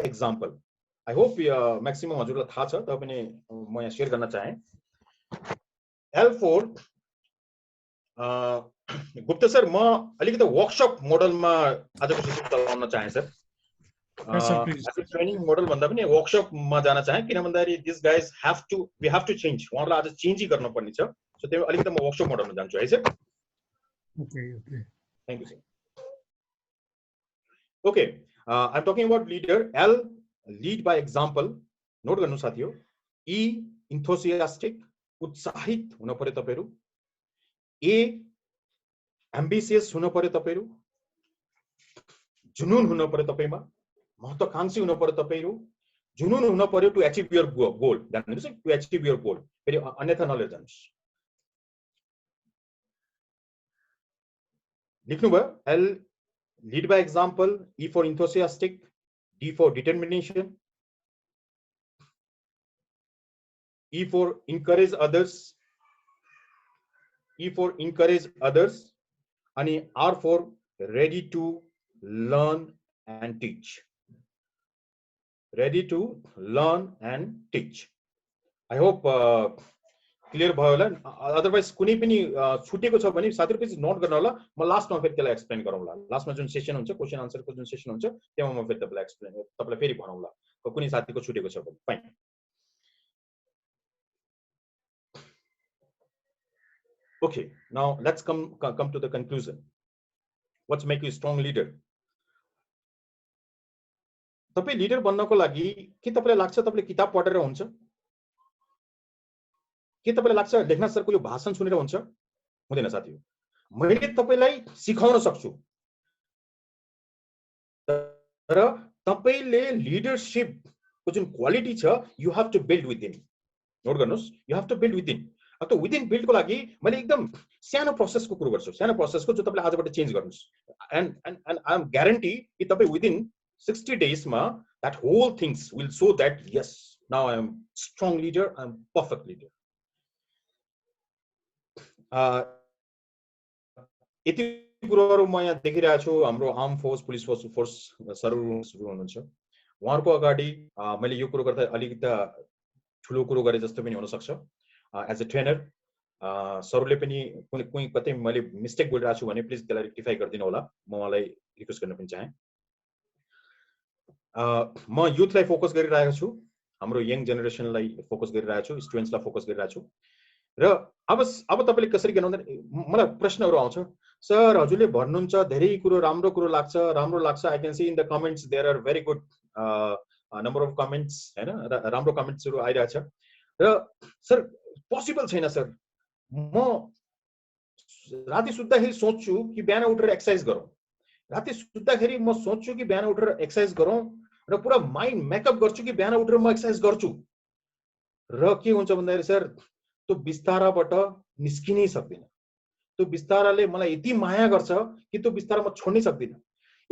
example. I hope maximum हजुरलाई थाहा छ, तर पनि म यहाँ शेयर गर्न चाहे. L4 गुप्ता सर, म अलिकति वर्कशप मोडलमा आजको सेसन चलाउन चाहे सर. ट्रेनिङ मोडल भन्दा पनि वर्कशपमा जान चाहे, किन भन्दाखेरि this guys we have to change. उहाँहरुलाई आज चेन्ज गर्न पर्ने छ. सो त्यही अलिकति म वर्कशप मोडलमा जान्छु है sir. Okay. Thank you sir. Okay, I am talking about leader. L, lead by example. Note गर्नु साथीहरु. E, इन्थुसियास्टिक, उत्साहित हुन पर्यो तपाईहरु. A, एम्बिशियस हुन पर्यो तपाईहरु. जुनून हुन पर्यो तपाईमा. महत्वाकांक्षी हुन पर्यो तपाईहरु. जुनून हुन पर्यो टु अचिभ योर गोल. जान्नुहुन्छ टु अचिभ योर गोल. फेरि अन्यथा नलेज जान्नुस्. लेख्नु भयो. L, lead by example. E for enthusiastic. D for determination. E for encourage others. E for encourage others. And R for ready to learn and teach. Ready to learn and teach. I hope clear भयो होला. Otherwise कुनै पनि छुटेको छ भने साथीहरु please note गर्न होला. म लास्टमा फेरि त्यसलाई एक्सप्लेन गरौँला. लास्टमा जुन सेसन हुन्छ, क्वेशन आन्सरको जुन सेसन हुन्छ, त्यसमा म फेरि तपाईलाई एक्सप्लेन तपाईलाई फेरि भनौँला. कुनै साथीको छुटेको छ भने. Fine. Okay, now let's come to the conclusion. What's make you a strong leader? तपाई लिडर बन्नको लागि के तपाईलाई लाग्छ तपाईले किताब पढेर हुन्छ? के तपाईलाई लाग्छ लेखनाथ सरको यो भाषण सुनेर हुन्छ? हुँदैन साथीहरु. मैले तपाईलाई सिकाउन सक्छु. तर तपाईले लिडरशिप को जुन क्वालिटी छ, you have to build within. Note गर्नुस्, you have to build within. अब त विदिन बिल्ड को लागि मैले एकदम सानो प्रोसेसको कुरा गर्छु. सानो प्रोसेसको जो तपाईले आजबाट चेन्ज गर्नुस्. एन्ड आई एम ग्यारेन्टी कि तपाई within 60 days ma that whole things will show that yes, now I am strong leader, I am perfect leader. यति कुराहरु म यहाँ देखिरहेको छु. हाम्रो आर्म फोर्स, पुलिस फोर्स सरहरु हुनुहुन्छ. उहाँहरुको अगाडि मैले यो कुरो गर्दा अलिकति ठुलो कुरो गरे जस्तो पनि हुन सक्छ. एज अ ट्रेनर सरले पनि कुनै कतै मैले मिस्टेक बोलिरहेको छु भने प्लिज त्यसलाई रेक्टिफाई गरिदिनु होला. म उहाँलाई रिक्वेस्ट गर्न पनि चाहे. म युथलाई फोकस गरिरहेको छु. हाम्रो यङ जेनेरेसनलाई फोकस गरिरहेको छु. स्टुडेन्ट्सलाई फोकस गरिरहेको छु. र अब तपाईले कसरी गर्नु भन्दा मलाई प्रश्नहरु आउँछ. सर हजुरले भन्नुहुन्छ धेरै कुरो राम्रो लाग्छ. I can see in the comments there are very good number of comments हैन. राम्रो कमेन्ट्सहरु आइरहेछ. र सर पोसिबल छैन सर. म राति सुत्दाखेरि सोच्छु कि बिहान उठेर एक्सरसाइज गरौँ. राति सुत्दाखेरि म सोच्छु कि बिहान उठेर एक्सरसाइज गरौँ र पुरा माइन्ड मेकअप गर्छु कि बिहान उठेर म एक्सरसाइज गर्छु. र के हुन्छ भन्दाखेरि सर त्यो बिस्ताराबाट निस्किनै सक्दिन. त्यो बिस्ताराले मलाई यति माया गर्छ कि त्यो बिस्तारा म छोड्नै सक्दिन.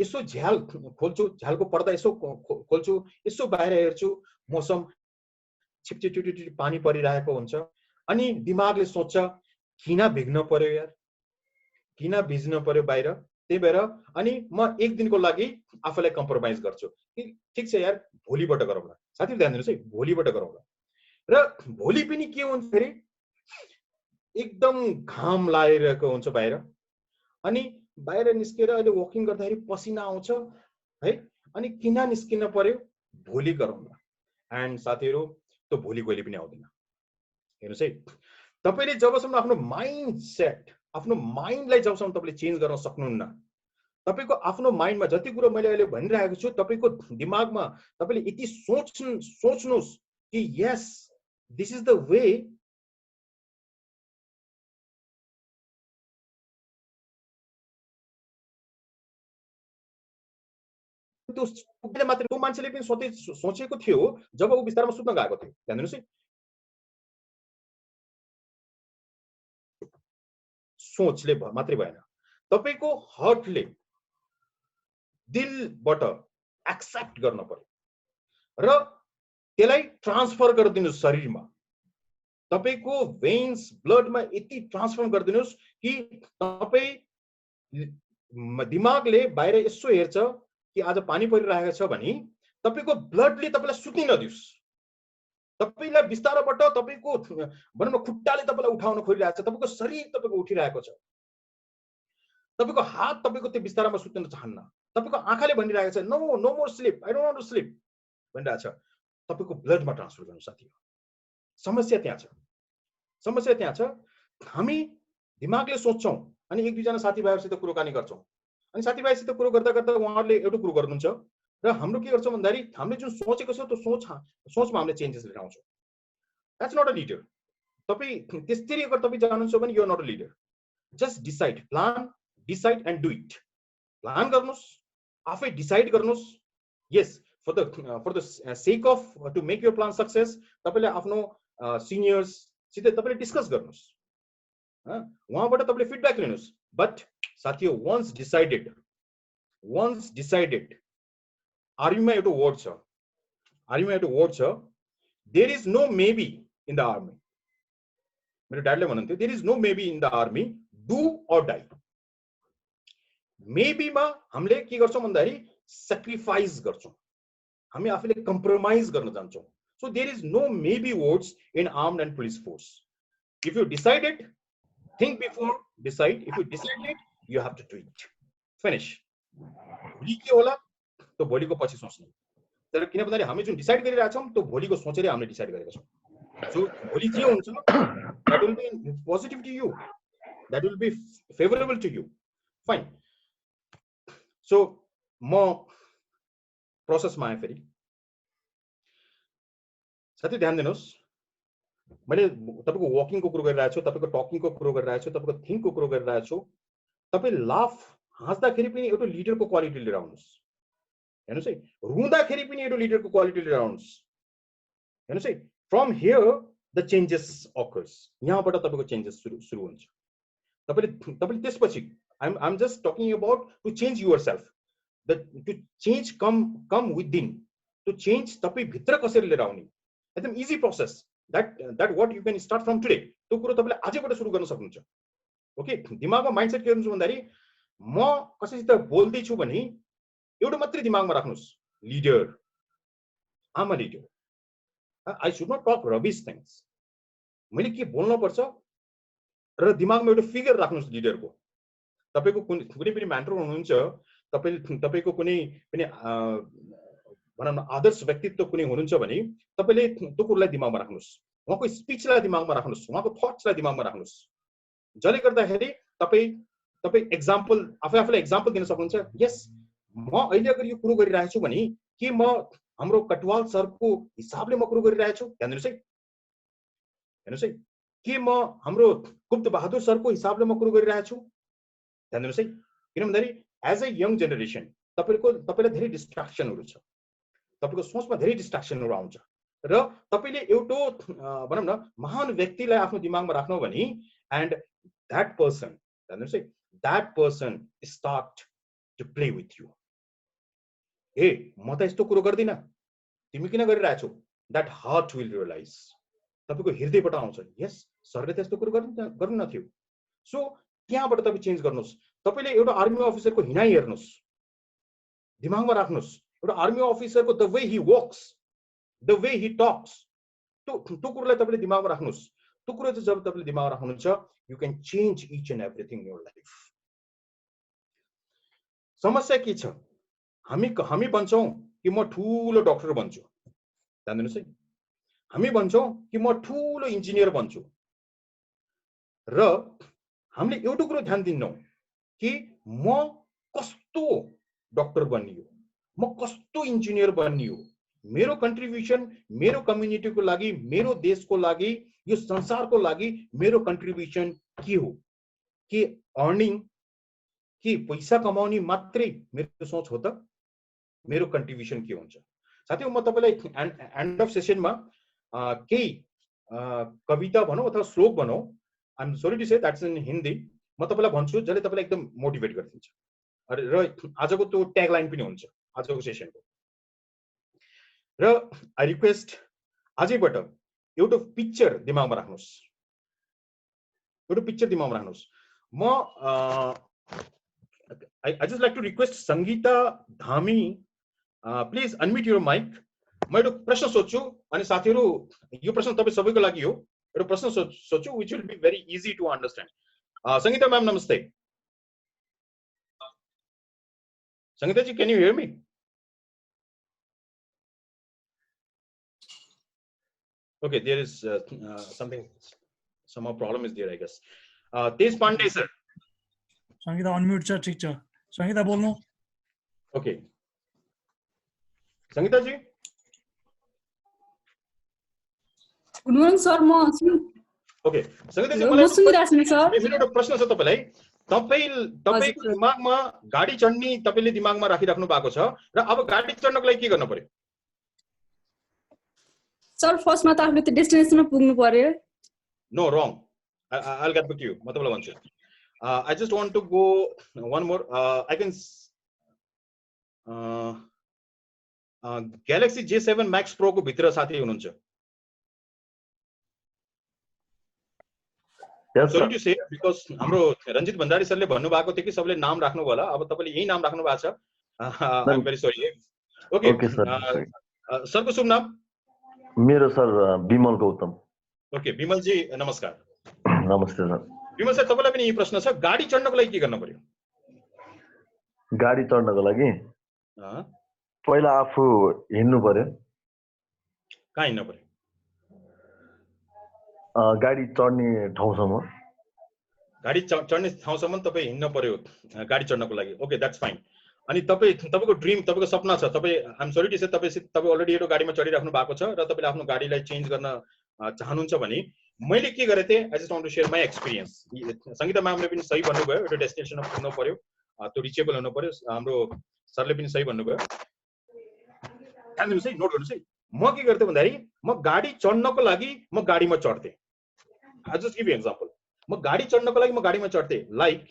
यसो झ्याल खोल्छु, झ्यालको पर्दा यसो खोल्छु, यसो बाहिर हेर्छु, मौसम छिपछिप पानी परिरहेको हुन्छ. अनि दिमागले सोच्छ किन भिग्न पर्यो यार, किन भिज्न पर्यो बाहिर. त्यही भएर अनि म एक दिनको लागि आफूलाई कम्प्रोमाइज गर्छु. ठीक छ यार, भोलिबाट गरौँला. साथीहरु ध्यान दिनुस् है, भोलिबाट गरौँला. र भोलि पनि के हुन्छ फेरि एकदम घाम लागिरहेको हुन्छ बाहिर. अनि बाहिर निस्केर अहिले वकिङ गर्दाखेरि पसिना आउँछ है. अनि किन निस्किन पर्यो, भोलि गरौँला. एन्ड साथीहरु त्यो भोलि कहिले पनि आउँदैन. हेर्नुस् है, तपाईले जबसम्म आफ्नो माइन्ड सेट, आफ्नो माइन्डलाई जबसम्म तपाईले चेन्ज गर्न सक्नुहुन्न, तपाईको आफ्नो माइन्डमा जति कुरा मैले अहिले भनिरहेको छु, तपाईको दिमागमा तपाईले यति सोच्नुस् कि यस दिस इज द वे त्यो मात्र त्यो मान्छेले पनि सोचेको थियो जब उ बिस्तारमा सुत्न गएको थियो. ध्यान दिनुस् है, सोचले मात्रै भएन. तपाईको हार्टले, दिलबाट एक्सेप्ट गर्न पर्यो र त्यसलाई ट्रान्सफर गरिदिनुस् शरीरमा. तपाईको भेन्स, ब्लडमा यति ट्रान्सफर गरिदिनुस् कि तपाई दिमागले बाहिर यसो हेर्छ कि आज पानी परिरहेको छ भने तपाईको ब्लडले तपाईलाई सुत्न नदियोस्, तपाईलाई बिस्तारोबाट तपाईको भनौँ न खुट्टाले तपाईलाई उठाउन खोजिरहेको छ, तपाईको शरीर तपाईको उठिरहेको छ, तपाईको हात तपाईको त्यो बिस्तारामा सुत्न चाहन्न, तपाईको आँखाले भनिरहेको छ no no more sleep, I don't want to sleep भनिरहेको छ, तपाईको ब्लडमा ट्रान्सफर गर्नु साथी। समस्या त्यहाँ छ, समस्या त्यहाँ छ। हामी दिमागले सोच्छौं अनि एक दुईजना साथीभाइहरुसित कुराकानी गर्छौं, अनि साथीभाइसित कुरो गर्दा गर्दा उहाँहरूले एउटा कुरो गर्नुहुन्छ र हाम्रो के गर्छौं भन्दाखेरि हामीले जुन सोचेको छ त्यो सोचमा हामीले चेन्जेस लिएर आउँछौं। That's not a leader. तपाई त्यसरी अगर तपाई जानुहुन्छ भने you are not a leader. Just decide, plan, decide and do it. Plan गर्नुस्, आफै डिसाइड गर्नुस्। Yes, for the sake of to make your plan success तपाईले आफ्नो सिनियर्स सित तपाईले डिस्कस गर्नुस्, उहाँबाट तपाईले फिडब्याक लिनुस्। बट साथीहरु, once decided, आर्मीमा एउटा वर्ड छ, आर्मीमा एउटा वर्ड छ, there is no maybe in the army. मेरो ड्याडले भन्नुहुन्थ्यो there is no maybe in the army, do or die. मेबीमा हामीले के गर्छौं भन्दाखेरि सेक्रिफाइस गर्छौं, हामी आफूले कम्प्रोमाइज गर्न जान्छौं। So there is no maybe words in armed and police force. If you decided, think before decide. If you decided, you have to do it. Finish. भोलि के होला तो भोलिको पछि सोच्नु। तर किन भन्दाखेरि हामी जुन डिसाइड गरिरहेका छौं त्यो भोलिको सोचेर हामीले डिसाइड गरेका छौं। सो भोलि जे हुन्छ that will be positive to you, that will be favorable to you. Fine. So म प्रोसेसमा आए फेरि। साथी ध्यान दिनुहोस्, मैले तपाईको वकिङको कुरो गरिरहेको छु, तपाईको टकिङको कुरो गरिरहेको छु, तपाईको थिङ्कको कुरो गरिरहेको छु। तपाई लाफ हाँस्दाखेरि पनि एउटा लिडरको क्वालिटी लिएर आउनुस्। हेर्नुस् है, रुँदाखेरि पनि एउटा लिडरको क्वालिटी लिएर आउनुस्। हेर्नुस् है, from here the changes occurs. यहाँबाट तपाईको चेन्जेस सुरु हुन्छ। तपाईले त्यसपछि I am just talking about to change yourself, the to change come within. To change तपाई भित्र कसरी लिएर आउने, एकदम easy process. that what you can start from today. त्यो कुरो तपाईले आजैबाट सुरु गर्न सक्नुहुन्छ। ओके, दिमागमा माइन्डसेट के गर्नुहुन्छ भन्दाखेरि म कसैसित बोल्दै छु भने एउटा मात्रै दिमागमा राख्नुस्, leader, am a leader, I should not talk rubbish things. मैले के बोल्न पर्छ र दिमागमा एउटा फिगर राख्नुस् लिडरको। तपाईको कुनै पनि मेन्टर हुनुहुन्छ, तपाईको कुनै पनि भनौँ न आदर्श व्यक्तित्व कुनै हुनुहुन्छ भने तपाईले त्यो कुरालाई दिमागमा राख्नुस्, उहाँको स्पिचलाई दिमागमा राख्नुस्, उहाँको थट्सलाई दिमागमा राख्नुस्। जसले गर्दाखेरि तपाई एक्जाम्पल आफैले एक्जाम्पल दिन सक्नुहुन्छ। यस, म अहिले अगर यो कुरो गरिरहेको छु भने के म हाम्रो कटवाल सरको हिसाबले म कुरो गरिरहेको छु? ध्यान दिनुहोस् है, हेर्नुस् है, के म हाम्रो गुप्त बहादुर सरको हिसाबले म कुरो गरिरहेको छु? ध्यान दिनुहोस् है। किन भन्दाखेरि एज अ यङ जेनेरेसन तपाईलाई धेरै डिस्ट्र्याक्सनहरू छ, तपाईको सोचमा धेरै डिस्ट्र्याक्सनहरू आउँछ र तपाईले एउटा भनौँ न महान व्यक्तिलाई आफ्नो दिमागमा राख्नु भने एन्ड द्याट पर्सन, हेर्नुस् है, that person start to play with you. ए म त यस्तो कुरो गर्दिन, तिमी किन गरिरहेछौ? द्याट हार्ट विल रियलाइज, तपाईको हृदयबाट आउँछ, यस सरले त यस्तो कुरो गर्नु नथ्यो। सो त्यहाँबाट तपाईँ चेन्ज गर्नुहोस्। तपाईले एउटा आर्मी अफिसरको हिनाइ हेर्नुहोस्, दिमागमा राख्नुहोस्। एउटा आर्मी अफिसरको the way he walks, the way he talks, त्यो कुरोलाई तपाईले दिमागमा राख्नुहोस्। त्यो कुरो चाहिँ जब तपाईले दिमागमा राख्नुहुन्छ, you can change each and everything in your life. समस्या के छ? हामी भन्छौँ कि म ठुलो डाक्टर बन्छु, ध्यान दिनुहोस् है, हामी भन्छौँ कि म ठुलो इन्जिनियर बन्छु र हामीले एउटा कुरो ध्यान दिन्नौँ कि म कस्तो डाक्टर बन्नियो, म कस्तो इन्जिनियर बन्नियो, मेरो कन्ट्रिब्युसन मेरो कम्युनिटीको लागि, मेरो देशको लागि, यो संसारको लागि मेरो कन्ट्रिब्युसन के हो? के अर्निङ, के पैसा कमाउने मात्रै मेरो सोच हो त? मेरो कन्ट्रिब्युसन के हुन्छ? साथै म तपाईलाई एन्ड अफ सेसनमा केही कविता भनौँ अथवा श्लोक भनौँ, I am sorry to say that's in Hindi, म तपाईलाई भन्छु जसले तपाईलाई एकदम मोटिभेट गरिदिन्छ र आजको त्यो ट्याग लाइन पनि हुन्छ आजको सेसनको। र आई रिक्वेस्ट आजैबाट एउटा पिक्चर दिमागमा राख्नुहोस्, एउटा पिक्चर दिमागमा राख्नुहोस्। म I just like to request Sangeeta Dhami please unmute your mic. म एउटा प्रश्न सोध्छु अनि साथीहरू यो प्रश्न तपाईँ सबैको लागि हो। एउटा प्रश्न सोध्छु which will be very easy to understand. Sangeeta ma'am नमस्ते। Sangeeta ji, can you hear me? Okay, there is something, some problem is there, I guess. Tej Pandey sir. Sangeeta unmute छ, ठीक छ। संगीता बोल्नु। Okay. संगीता जी। गुड मर्निङ सर, म Okay, संगीता जी, म सुनिरहेछु नि sir. मेरो एउटा प्रश्न छ तपाईलाई। तपाईको दिमागमा गाडी चढ्ने तपाईले दिमागमा राखिराख्नु भएको छ र अब गाडी चढ्नको लागि के गर्न पर्यो? सर फर्स्टमा त आफूले त्यो डेस्टिनेसनमा पुग्नु पर्यो। No, wrong. I'll get back to you. म तपाईलाई भन्छु। I just want to go one more. I can Galaxy J7 Max Pro को भित्र साथी हुनुहुन्छ? Sorry to say, because हाम्रो रञ्जित भण्डारी सरले भन्नु भएको थियो कि सबले नाम राख्नु होला। अब तपाईले यही नाम राख्नु भएको छ। I'm very sorry. Okay, sir को शुभ नाम? मेरो सर विमल गौतम। Okay, विमल जी नमस्कार। नमस्ते सर। विमल सर, तपाईलाई पनि यही प्रश्न छ, गाडी चढ्नको लागि के गर्न पर्यो? गाडी चढ्नको लागि पहिला आफू हिँड्नु पर्यो। कहाँ हिँड्नु पर्यो? गाडी चढ्ने ठाउँसम्म। गाडी चढ्ने ठाउँसम्म तपाईँ हिँड्न पर्यो गाडी चढ्नको लागि। Okay, that's fine. अनि तपाईको ड्रिम, तपाईको सपना छ, तपाईँ I am sorry to say तपाईँ अलरेडी एउटा गाडीमा चढिराख्नु भएको छ र तपाईँले आफ्नो गाडीलाई चेन्ज गर्न चाहनुहुन्छ भने मैले के गरेँ थिएँ, I just want to share my experience. Sangeeta म्यामले पनि सही भन्नुभयो, एउटा डेस्टिनेसनमा पुग्नु पर्यो, त्यो रिचेबल हुनु पर्यो। हाम्रो सरले पनि सही भन्नुभयो। हेर्नुहोस् है, नोट गर्नुहोस् है। म के गर्थेँ भन्दाखेरि म गाडी चढ्नको लागि म गाडीमा चढ्थेँ। I just give you example. म गाडी चढ्नको लागि म गाडीमा चढ्थेँ। लाइक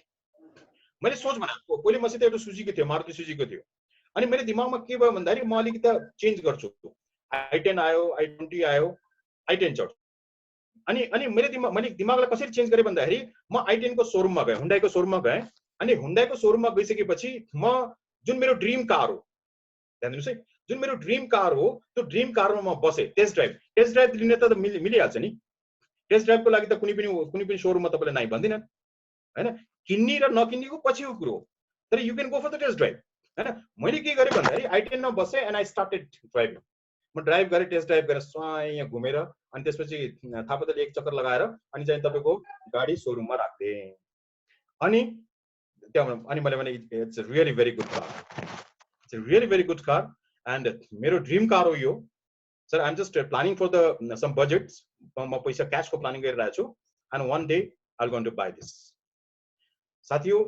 मैले सोच बनाएको, पहिले मसित एउटा सुजुकी थियो, मारुति सुजुकी थियो। अनि मेरो दिमागमा के भयो भन्दाखेरि म अलिकति चेन्ज गर्छु, i10 आयो, i20 आयो, i10 चढ्छु। अनि मैले दिमागलाई कसरी चेन्ज गरेँ भन्दाखेरि म i10 को सोरुममा गएँ, हुन्डाईको सोरुममा गएँ। अनि हुन्डाईको सोरुममा गइसकेपछि म जुन मेरो ड्रिम कार हो, ध्यान दिनुहोस् है, जुन मेरो ड्रिम कार हो त्यो ड्रिम कारमा म बसेँ। टेस्ट ड्राइभ लिने त मिलिहाल्छ नि। टेस्ट ड्राइभको लागि त कुनै पनि सोरुममा तपाईँले नाइ भन्दिनन् हैन। किन्ने र नकिन्नेको पछिको कुरो हो, तर you can go for the test drive हैन। मैले के गरेँ भन्दाखेरि i10 मा बसेँ एन्ड आई स्टार्टेड ड्राइभिङ। म ड्राइभ गरेँ, टेस्ट ड्राइभ गरेर यहाँ घुमेर अनि त्यसपछि थापातले एक चक्कर लगाएर अनि चाहिँ तपाईँको गाडी सोरुममा राख्थेँ। अनि मैले भने it's a really very good car, it's a really very good car and मेरो ड्रिम कार हो यो। Sir, I am just planning for the some budgets. म पैसा क्याशको प्लानिङ गरिरहेको छु and one day I will going to buy this. साथीहो,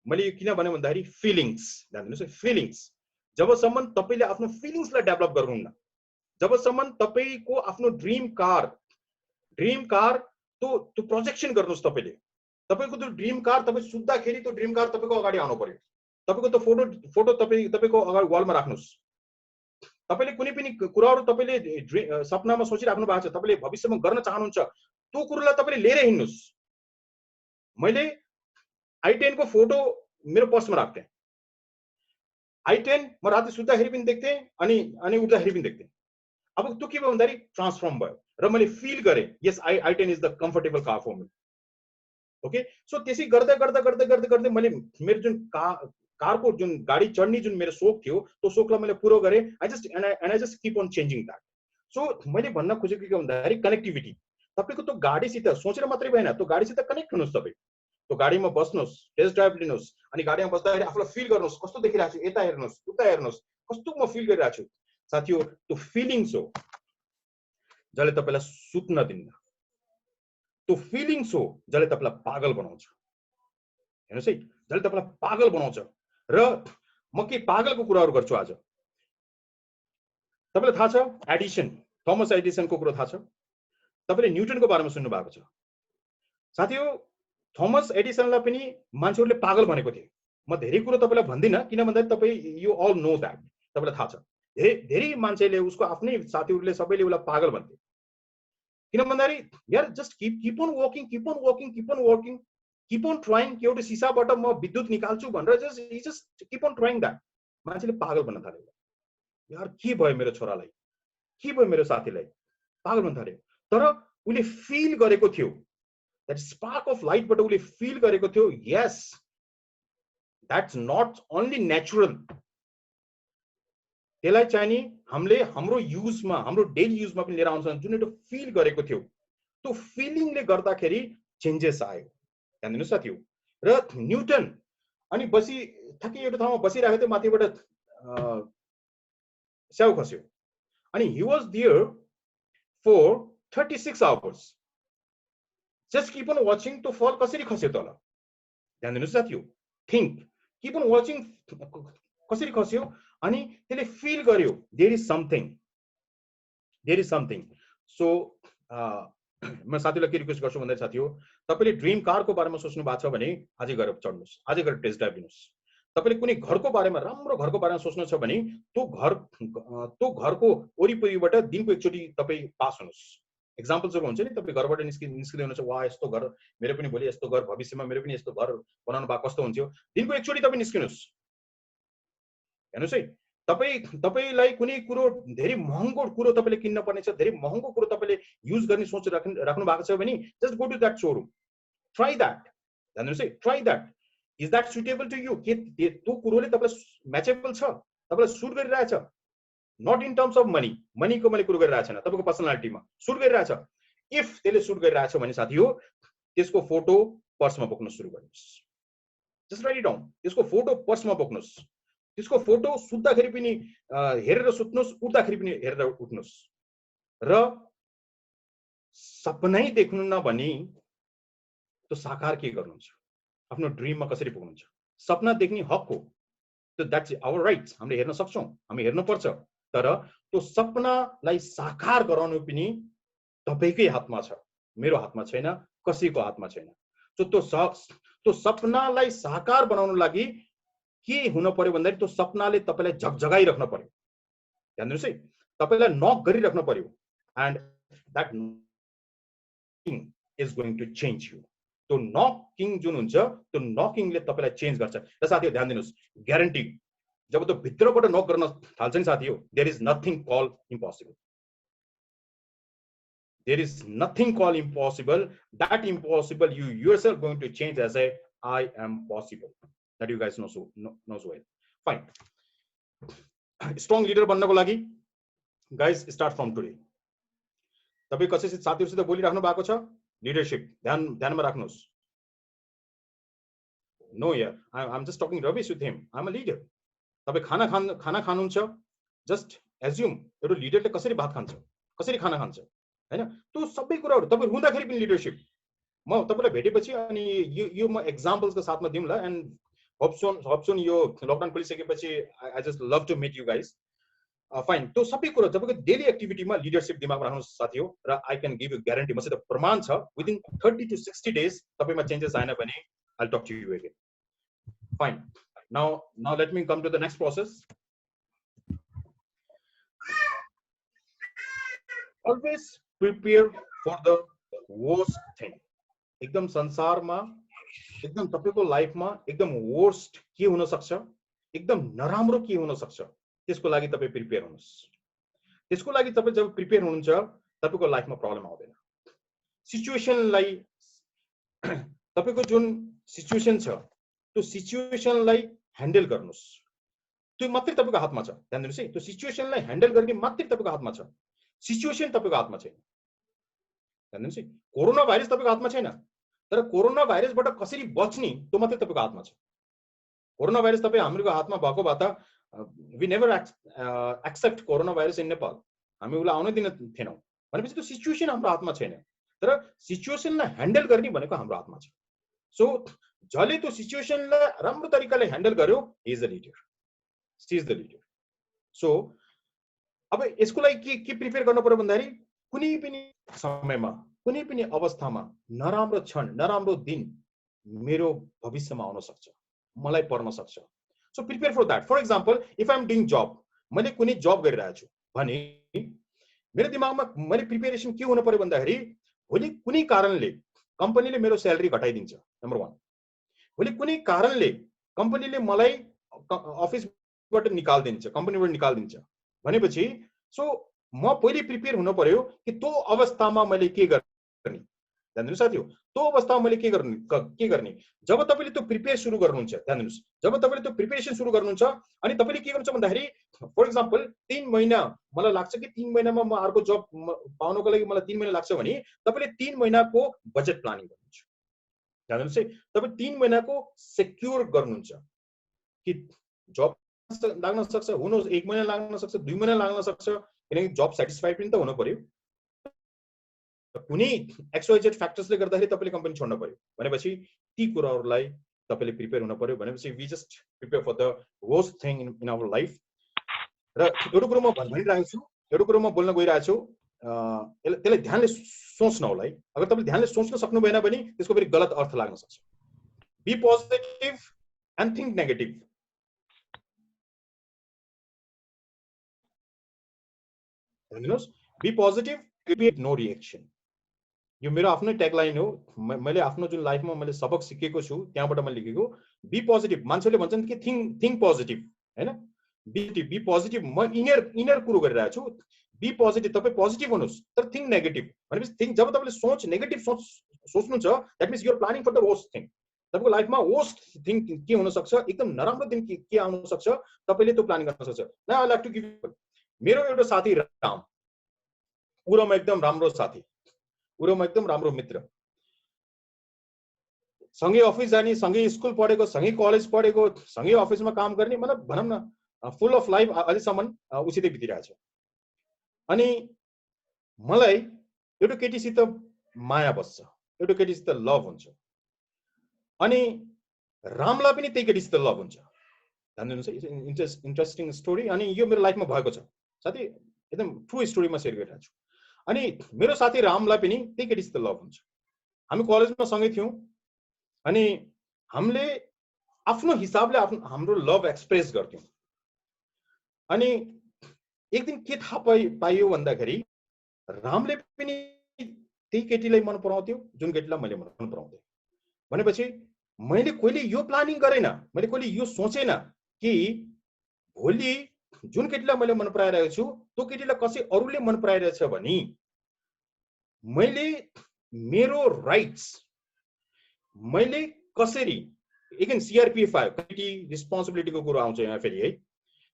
मैले यो किन भने भन्दाखेरि फिलिङ्स, ध्यान दिनुहोस् है, फिलिङ्स। जबसम्म तपाईँले आफ्नो फिलिङ्सलाई डेभलप गर्नुहुन्न, जबसम्म तपाईँको आफ्नो ड्रिम कार त्यो प्रोजेक्सन गर्नुहोस्। तपाईँको त्यो ड्रिम कार तपाईँ सुत्दाखेरि त्यो ड्रिम कार तपाईँको अगाडि आउनु पर्यो। तपाईँको त्यो फोटो तपाईँको अगाडि वालमा राख्नुहोस्। तपाईँले कुनै पनि कुराहरू तपाईँले सपनामा सोचिराख्नु भएको छ, तपाईँले भविष्यमा गर्न चाहनुहुन्छ, त्यो कुरोलाई तपाईँले लिएर हिँड्नुहोस्। मैले i10 को फोटो मेरो पर्समा राख्थेँ। i10 म राति सुत्दाखेरि पनि देख्थेँ अनि उठ्दाखेरि पनि देख्थेँ। अब त्यो के भयो भन्दाखेरि ट्रान्सफर्म भयो र मैले फिल गरेँ, यस i10 is the comfortable car for me. Okay, so त्यसै गर्दै गर्दै मैले मेरो जुन कारको जुन गाडी चढ्ने जुन मेरो सोख थियो त्यो सोखलाई मैले पुरो गरेँ। I just keep on changing that. So मैले भन्न खोजेको के भन्दाखेरि कनेक्टिभिटी। तपाईँको त्यो गाडीसित सोचेर मात्रै भएन, त्यो गाडीसित कनेक्ट हुनुहोस्। तपाईँ त्यो गाडीमा बस्नुहोस्, टेस्ट ड्राइभ लिनुहोस्, अनि गाडीमा बस्दाखेरि आफूलाई फिल गर्नुहोस्, कस्तो देखिरहेको छु, यता हेर्नुहोस्, उता हेर्नुहोस्, कस्तो म फिल गरिरहेको छु। साथीहो, त्यो फिलिङ्स हो जसले तपाईँलाई सुत्न दिन्न, त्यो फिलिङ्स हो जसले तपाईँलाई पागल बनाउँछ। हेर्नुहोस् है, जसले तपाईँलाई पागल बनाउँछ। र म के पागलको कुराहरू गर्छु आज। तपाईँलाई थाहा छ एडिसन, थोमस एडिसनको कुरो थाहा छ? तपाईँले न्युटनको बारेमा सुन्नु भएको छ? साथीहो, थोमस एडिसनलाई पनि मान्छेहरूले पागल भनेको थिए। म धेरै कुरो तपाईँलाई भन्दिनँ, किन भन्दाखेरि तपाईँ यु अल नो द्याट, तपाईँलाई थाहा छ। धेरै मान्छेले, उसको आफ्नै साथीहरूले सबैले उसलाई पागल भन्थे। किन भन्दाखेरि यार just keep on working, keep on trying. कि एउटा सिसाबाट म विद्युत निकाल्छु भनेर just keep on trying that. मान्छेले पागल भन्न थाल्यो। यार के भयो मेरो छोरालाई, के भयो मेरो साथीलाई, पागल भन्न थाल्यो। तर उसले फिल गरेको थियो, द्याट स्पार्क अफ लाइटबाट उसले फिल गरेको थियो, यस द्याट्स नट ओन्ली नेचुरल, त्यसलाई चाहिँ नि हामीले हाम्रो युजमा, हाम्रो डेली युजमा पनि लिएर आउँछ जुन एउटा फिल गरेको थियो, त्यो फिलिङले गर्दाखेरि चेन्जेस आयो। ध्यान दिनुहोस् साथीहरु। र न्युटन अनि ठ्याक्कै एउटा ठाउँमा बसिरहेको थियो, माथिबाट स्याउ खस्यो अनि he was there for 36 hours. Just keep on watching to fall कसरी खस्यो तल। ध्यान दिनुहोस् साथीहरु। Think, keep on watching कसरी खस्यो अनि त्यसले फिल गर्यो there is something, there is something. So म साथीलाई के रिक्वेस्ट गर्छु भन्दा साथीहरु, तपाईले ड्रीम कारको बारेमा सोच्नु भएको छ भने आजै गएर चढ्नुस्, आजै गएर टेस्ट ड्राइभ लिनुस्। तपाईले कुनै घरको बारेमा, राम्रो घरको बारेमा सोच्नु छ भने त्यो घरको वरिपरिबाट दिनको एकचोटी तपाई पास हुनुस्। एक्जाम्पल्सहरु हुन्छ नि, तपाई घरबाट निस्किदै हुनुहुन्छ, वा यस्तो घर मेरो पनि भोलि यस्तो घर, भविष्यमा मेरो पनि यस्तो घर बनाउनु भए कस्तो हुन्थ्यो, दिनको एकचोटी तपाई निस्किनुस्। हेर्नुस् है, तपाईलाई कुनै कुरो धेरै महँगो कुरो तपाईले किन्न पर्ने छ, धेरै महँगो कुरो तपाईले युज गर्ने सोच राख्नु भएको छ भने just go to that showroom, try that. ध्यान दिनुस् है, try that. Is that suitable to you? के त्यो कुरोले तपाईलाई म्याचेबल छ, तपाईलाई सुट गरिरहेछ? Not in terms of money, मनीको मैले कुरो गरिरहेको छैन, तपाईको पर्सनालिटीमा सुट गरिरहेछ। इफ त्यसले सुट गरिरहेछ भने साथी हो, त्यसको फोटो पर्समा बोक्न सुरु गर्नुस्। Just right it down. त्यसको फोटो पर्समा बोक्नुस्, त्यसको फोटो सुत्दाखेरि पनि हेरेर सुत्नुस्, उठ्दाखेरि पनि हेरेर उठ्नुस्। र सपनै देख्नु नभनी त्यो साकार के गर्नुहुन्छ, आफ्नो ड्रीममा कसरी पुग्नुहुन्छ? सपना देख्ने हक हो, त्यो द्याट्स आवर राइट्स, हामीले हेर्न सक्छौं, हामी हेर्नु पर्छ। तर त्यो सपनालाई साकार गराउनु पनि तपाईकै हातमा छ, मेरो हातमा छैन, कसैको हातमा छैन। सो त्यो सपनालाई साकार बनाउनु लागि के हुन पर्यो भन्दा त्यो सपनाले तपाईलाई झगझगाइराख्न पर्यो। ध्यान दिनुस् है, तपाईलाई नक गरिराख्न पर्यो। And that knocking is going to change you. त्यो नकिङ जुन हुन्छ, त्यो नकिङले तपाईलाई चेन्ज गर्छ। र साथीहरु ध्यान दिनुस्, ग्यारेन्टी जब त्यो भित्रबाट नक गर्न थाल्छ नि साथीहरु, there is nothing call impossible. There is nothing called impossible. That impossible you yourself going to change as a I am possible. That you guys knows well. Fine. Strong leader बन्नको लागि guys start from today. तपाई कसैसित साथीहरुसित बोलिराख्नु भएको छ, leadership ध्यानमा राख्नुस्। No yeah, I'm just talking rubbish with him. I'm a leader. तपाई खाना खानुहुन्छ, just assume एउटा leaderले कसरी भात खान्छ, कसरी खाना खान्छ, हैन? त्यो सबै कुराहरु तपाई रुँदाखेरि पनि लिडरशिप। म तपाईलाई भेटेपछि अनि यो म एक्जाम्पल्स को साथमा दिउँला। एन्ड होप सोन यो लकडाउन खोलिसकेपछि I just love to meet you guys. Fine, त्यो सबै कुरा तपाईको डेली एक्टिभिटीमा लिडरशिप दिमागमा राख्नुस् साथी हो। र I can give you guarantee, मसित प्रमाण छ, विदिन 30 to 60 days तपाईमा चेन्जेस आएन भने I will talk to you again. Fine, now let me come to the next process. Always prepare for the worst thing. एकदम संसारमा, एकदम तपाईको लाइफमा एकदम वर्स्ट के हुन सक्छ, एकदम नराम्रो के हुन सक्छ, त्यसको लागि तपाई प्रिपेयर हुनुस्। त्यसको लागि तपाई जब प्रिपेयर हुनुहुन्छ, तपाईको लाइफमा प्रब्लम आउँदैन। सिचुएसनलाई, तपाईको जुन सिचुएसन छ, त्यो सिचुएसनलाई ह्यान्डल गर्नुस्। त्यो मात्रै तपाईको हातमा छ। ध्यान दिनुस् है, त्यो सिचुएसनलाई ह्यान्डल गर्ने मात्रै तपाईको हातमा छ। सिचुएसन तपाईको हातमा छैन। ध्यान दिनुस् है, कोरोना भाइरस तपाईको हातमा छैन, तर कोरोना भाइरसबाट कसरी बच्ने त्यो मात्रै तपाईको हातमा छ। कोरोना भाइरस तपाई हाम्रो हातमा भएको भए त we never accept corona virus in Nepal, हामी उलाई आउन दिन थिएनौं। भनेपछि त्यो सिचुएसन हाम्रो हातमा छैन, तर सिचुएसनलाई ह्यान्डल गर्ने भनेको हाम्रो हातमा छ। सो जसले त्यो सिचुएसनलाई राम्रो तरिकाले ह्यान्डल गर्यो, he is the leader, she is the leader. So अब यसको लागि के प्रिपेयर गर्नु पर्यो भन्दाखेरि कुनै पनि समयमा, कुनै पनि अवस्थामा नराम्रो क्षण, नराम्रो दिन मेरो भविष्यमा आउन सक्छ, मलाई पर्न सक्छ। So prepare for that. For example, if I am doing job, मैले कुनै जब गरिरहेको छु भने मेरो दिमागमा मैले प्रिपेरेसन के हुनु पर्यो भन्दाखेरि भोलि कुनै कारणले कम्पनीले मेरो स्यालेरी घटाइदिन्छ, नम्बर 1। भोलि कुनै कारणले कम्पनीले मलाई अफिसबाट निकाल्दिन्छ, कम्पनीबाट निकाल्दिन्छ, भनेपछि सो म पहिले प्रिपेयर हुन पर्यो कि त्यो अवस्थामा मैले के गर्ने। ध्यान दिनु साथी हो, त्यो अवस्थामा मैले के गर्ने। जब तपाईँले त्यो प्रिपेयर सुरु गर्नुहुन्छ, ध्यान दिनुहोस्, जब तपाईँले त्यो प्रिपेरेसन सुरु गर्नुहुन्छ अनि तपाईँले के गर्नुहुन्छ भन्दाखेरि फर इक्जाम्पल 3 महिना मलाई लाग्छ कि 3 महिनामा म अर्को जब पाउनको लागि मलाई 3 महिना लाग्छ भने तपाईँले 3 महिनाको बजेट प्लानिङ गर्नुहुन्छ। ध्यान दिनुहोस् है, तपाईँ 3 महिनाको सेक्युर गर्नुहुन्छ कि जब लाग्न सक्छ, हुन 1 महिना लाग्न सक्छ, 2 महिना लाग्न सक्छ, किनकि जब सेटिस्फाइड पनि त हुनु पर्यो। कुनै XYZ फ्याक्टर्सले गर्दाखेरि तपाईँले कम्पनी छोड्न पर्यो भनेपछि ती कुराहरूलाई तपाईँले प्रिपेयर हुन पर्यो। भनेपछि we just prepare for the worst thing in our life. र एउटा कुरो म भनिरहेको छु, एउटा कुरो म बोल्न गइरहेको छु, त्यसलाई ध्यानले सोच्न होला है। अगर तपाईँले ध्यानले सोच्न सक्नु भएन भने त्यसको फेरि गलत अर्थ लाग्न सक्छ। Be positive and think negative. हेर्नुहोस्, be positive, create no reaction. यो मेरो आफ्नै ट्यागलाइन हो। मैले आफ्नो जुन लाइफमा मैले सबक सिकेको छु त्यहाँबाट मैले लेखेको। बी पोजिटिभ, मान्छेले भन्छन् कि थिङ्क पोजिटिभ हैन, बी पोजिटिभ। म इनर कुरो गरिरहेको छु। बी पोजिटिभ, तपाईँ पोजिटिभ हुनुहोस् तर थिङ्क नेगेटिभ। भनेपछि थिङ्क, जब तपाईँले सोच नेगेटिभ सोच्नुहुन्छ that means your planning for the worst thing. तपाईँको लाइफमा वर्स्ट थिङ के हुन सक्छ, एकदम नराम्रो दिन के आउन सक्छ, तपाईँले त्यो प्लानिङ गर्न सक्छ। Now I like to give you, मेरो एउटा साथी राम, उरोमा एकदम राम्रो साथी, उरोमा एकदम राम्रो मित्र, सँगै अफिस जाने, सँगै स्कुल पढेको, सँगै कलेज पढेको, सँगै अफिसमा काम गर्ने, मतलब भनौँ न फुल अफ लाइफ अझैसम्म उसितै बितिरहेछ। अनि मलाई एउटा केटीसित माया बस्छ, एउटा केटीसित लभ हुन्छ, अनि रामलाई पनि त्यही केटीसित लभ हुन्छ। ध्यान दिनुहोस्, इन्ट्रेस्टिङ स्टोरी। अनि यो मेरो लाइफमा भएको छ साथी, एकदम ट्रु स्टोरी म सेयर गरिरहेको छु। अनि मेरो साथी रामलाई पनि त्यही केटीसित लभ हुन्छ। हामी कलेजमा सँगै थियौँ अनि हामीले आफ्नो हिसाबले हाम्रो लभ एक्सप्रेस गर्थ्यौँ। अनि एक दिन के थाहा पाइयो भन्दाखेरि रामले पनि त्यही केटीलाई मन पराउँथ्यो जुन केटीलाई मैले मन पराउँथेँ। भनेपछि मैले कहिले यो प्लानिङ गरेन, मैले कहिले यो सोचेन कि भोलि जुन केटीलाई मैले मन पराइरहेको छु त्यो केटीलाई कसै अरूले मन पराइरहेछ भने मैले मेरो राइट्स मैले कसरी, एगेन CRPF आयो, कमिटी रिस्पोन्सिबिलिटीको कुरो आउँछ यहाँ फेरि है,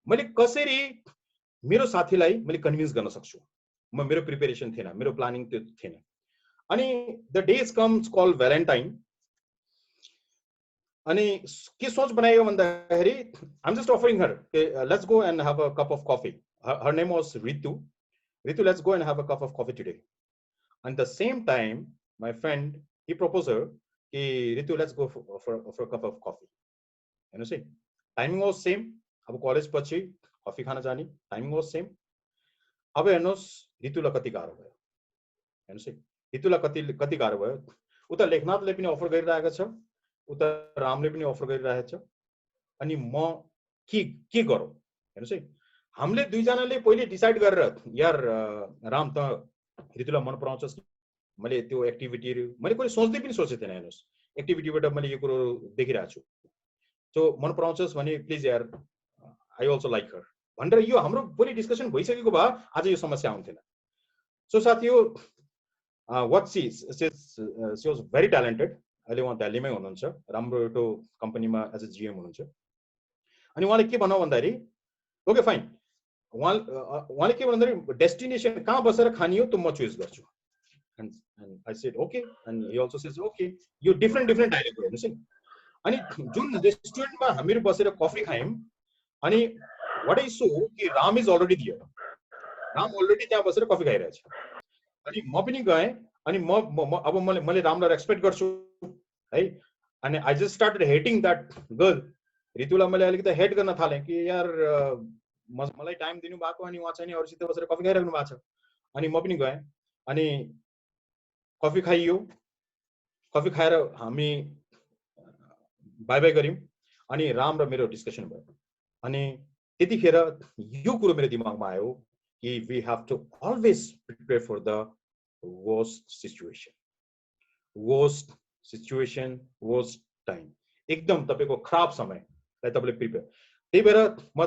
मैले कसरी मेरो साथीलाई मैले कन्भिन्स गर्न सक्छु। मेरो प्रिपेरेसन थिएन, मेरो प्लानिङ त्यो थिएन। अनि the days comes call Valentine. अनि के सोच बनायो भन्दाखेरि I am just offering her, let's go and have a cup of coffee. Her name was Ritu, let's go and have a cup of coffee today. And the same time my friend he propose her कि Ritu let's go for cup of coffee. हेर्नुहोस् है, timing was same. अब college पछि coffee खान जाने timing was same. अब हेर्नुहोस् रितुलाई कति गाह्रो भयो, हेर्नुहोस् है, रितुलाई कति गाह्रो भयो। उता लेखनाथले पनि अफर गरिरहेको छ, उता रामले पनि अफर गरिरहेछ, अनि म के गरौँ। हेर्नुहोस् है, हामीले दुईजनाले पहिले डिसाइड गरेर यार राम त रितुलाई मन पराउँछस्, मैले त्यो एक्टिभिटीहरू मैले कहिले सोच्दै पनि सोचेको थिएन। हेर्नुहोस्, एक्टिभिटीबाट मैले यो कुरो देखिरहेको छु, सो मन पराउँछस् भने प्लिज यार आई अल्सो लाइक हर भनेर यो हाम्रो पहिले डिस्कसन भइसकेको भए आज यो समस्या आउँथेन। सो साथी हो, what she was very talented. अहिले उहाँ दिल्लीमै हुनुहुन्छ, राम्रो एउटा कम्पनीमा एज अ GM हुनुहुन्छ। अनि उहाँले के भन्नु भन्दाखेरि ओके फाइन, उहाँले के भन्दाखेरि डेस्टिनेसन कहाँ बसेर खाने हो त्यो म चुज गर्छु। And I said okay, and he also says okay. यो डिफ्रेन्ट डायलग हेर्नुहोस् है। अनि जुन रेस्टुरेन्टमा हामीहरू बसेर कफी खायौँ अनि वाट आई सो कि Ram is already there, Ram already त्यहाँ बसेर कफी खाइरहेछ। अनि म पनि गएँ अनि अब मैले रामलाई रेस्पेक्ट गर्छु है। अनि I just started hating that girl. रितुलाई मैले अलिकति हेट गर्न थालेँ कि यार मलाई टाइम दिनु भएको अनि उहाँ चाहिँ अरूसित बसेर कफी खाइराख्नु भएको छ। अनि म पनि गएँ अनि कफी खाइयो, कफी खाएर हामी बाई बाई गऱ्यौँ अनि राम र मेरो डिस्कसन भयो। अनि त्यतिखेर यो कुरो मेरो दिमागमा आयो कि we have to always prepare for the worst situation, worst time, एकदम तपाईँको खराब समयलाई तपाईँले प्रिपेयर। त्यही भएर म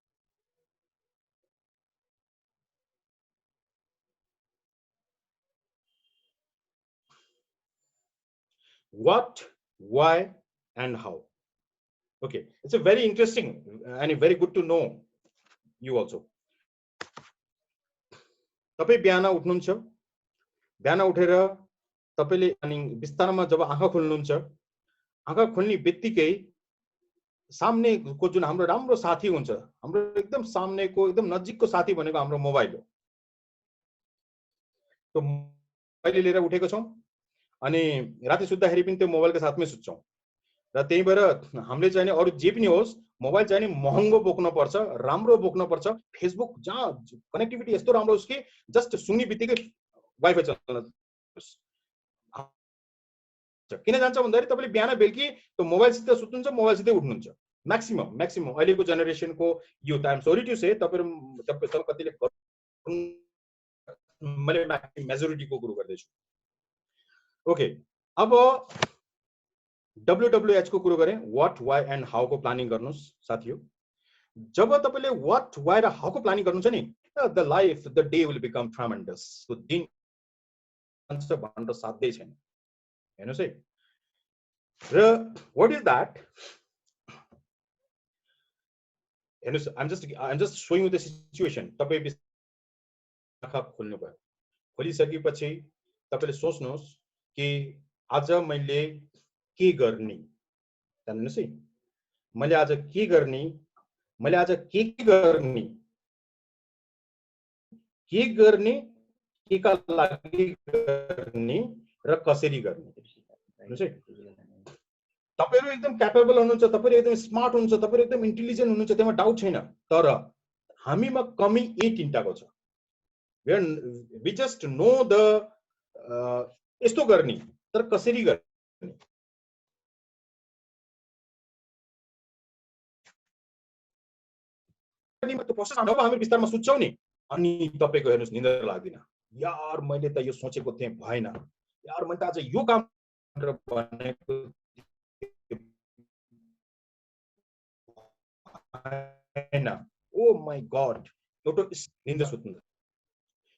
what, why, and how. Okay, it's a very interesting and very good to know you also. तपाई बिहान उठ्नुहुन्छ, बिहान उठेर तपाईले अनि बिस्तारमा जब आँखा खोल्नुहुन्छ, आँखा खोल्ने बित्तिकै सामनेको जुन हाम्रो राम्रो साथी हुन्छ, हाम्रो एकदम सामनेको एकदम नजिकको साथी भनेको हाम्रो मोबाइल हो। तो मोबाइल लिएर उठेको छौं अनि राति सुत्दाखेरि पनि त्यो मोबाइलको साथमै सुत्छौं र त्यही भएर हामीले चाहिँ नि अरु जे पनि होस् मोबाइल चाहिँ नि महँगो बोक्न पर्छ, राम्रो बोक्न पर्छ। फेसबुक जहाँ कनेक्टिभिटी यस्तो राम्रो होस् कि जस्ट सुन्ने बित्तिकै वाइफाई चल्न किन जान्छ भन्दाखेरि तपाईले बिहान बेलुकी त्यो मोबाइलसित सुत्नुहुन्छ, मोबाइलसित उठ्नुहुन्छ। म्याक्सिमम अहिलेको जेनेरेसनको youth, I am sorry to say, तपाईहरु कतिले मैले मेजोरिटीको कुरो गर्दैछु। ओके, अब WWH को कुरो गरे, व्हाट, व्हाई एन्ड हाउ को प्लानिङ गर्नुस् साथीहरु। जब तपाईले व्हाट, व्हाई र हाउ को प्लानिङ गर्नुहुन्छ नि, the life, the day will become tremendous. त्यो दिन हुन्छ भनेर साध्यै छैन। हेर्नुस् है, र व्हाट इज दैट? हेर्नुस्, I am just showing you the situation. तपाई आँखा खोल्नु भयो, खोलिसकेपछि तपाईले सोच्नुहोस् कि आज मैले के गर्ने। जान्नुस् है, मैले आज के गर्ने, मैले आज के गर्ने, के का लागि गर्ने र कसरी गर्ने। हेर्नुस् है, तपाईहरु एकदम क्यापेबल हुनुहुन्छ, तपाईहरु एकदम स्मार्ट हुनुहुन्छ, तपाईहरु एकदम इन्टेलिजेन्ट हुनुहुन्छ, त्यसमा डाउट छैन। तर हामीमा कमी यही तीनटाको छ। We just know the यस्तो गर्ने, तर कसरी गर्ने। त्यो प्रोसेस जब हामी बिस्तारमा सुत्छौं नि, अनि तपाईको हेर्नुस् निन्द्रा लाग्दैन। यार मैले त यो सोचेको थिएँ भएन, यार मैले त आज यो काम गरेर भनेको हैन, ओ माय गॉड। एउटा निन्द्रा सुत्नु,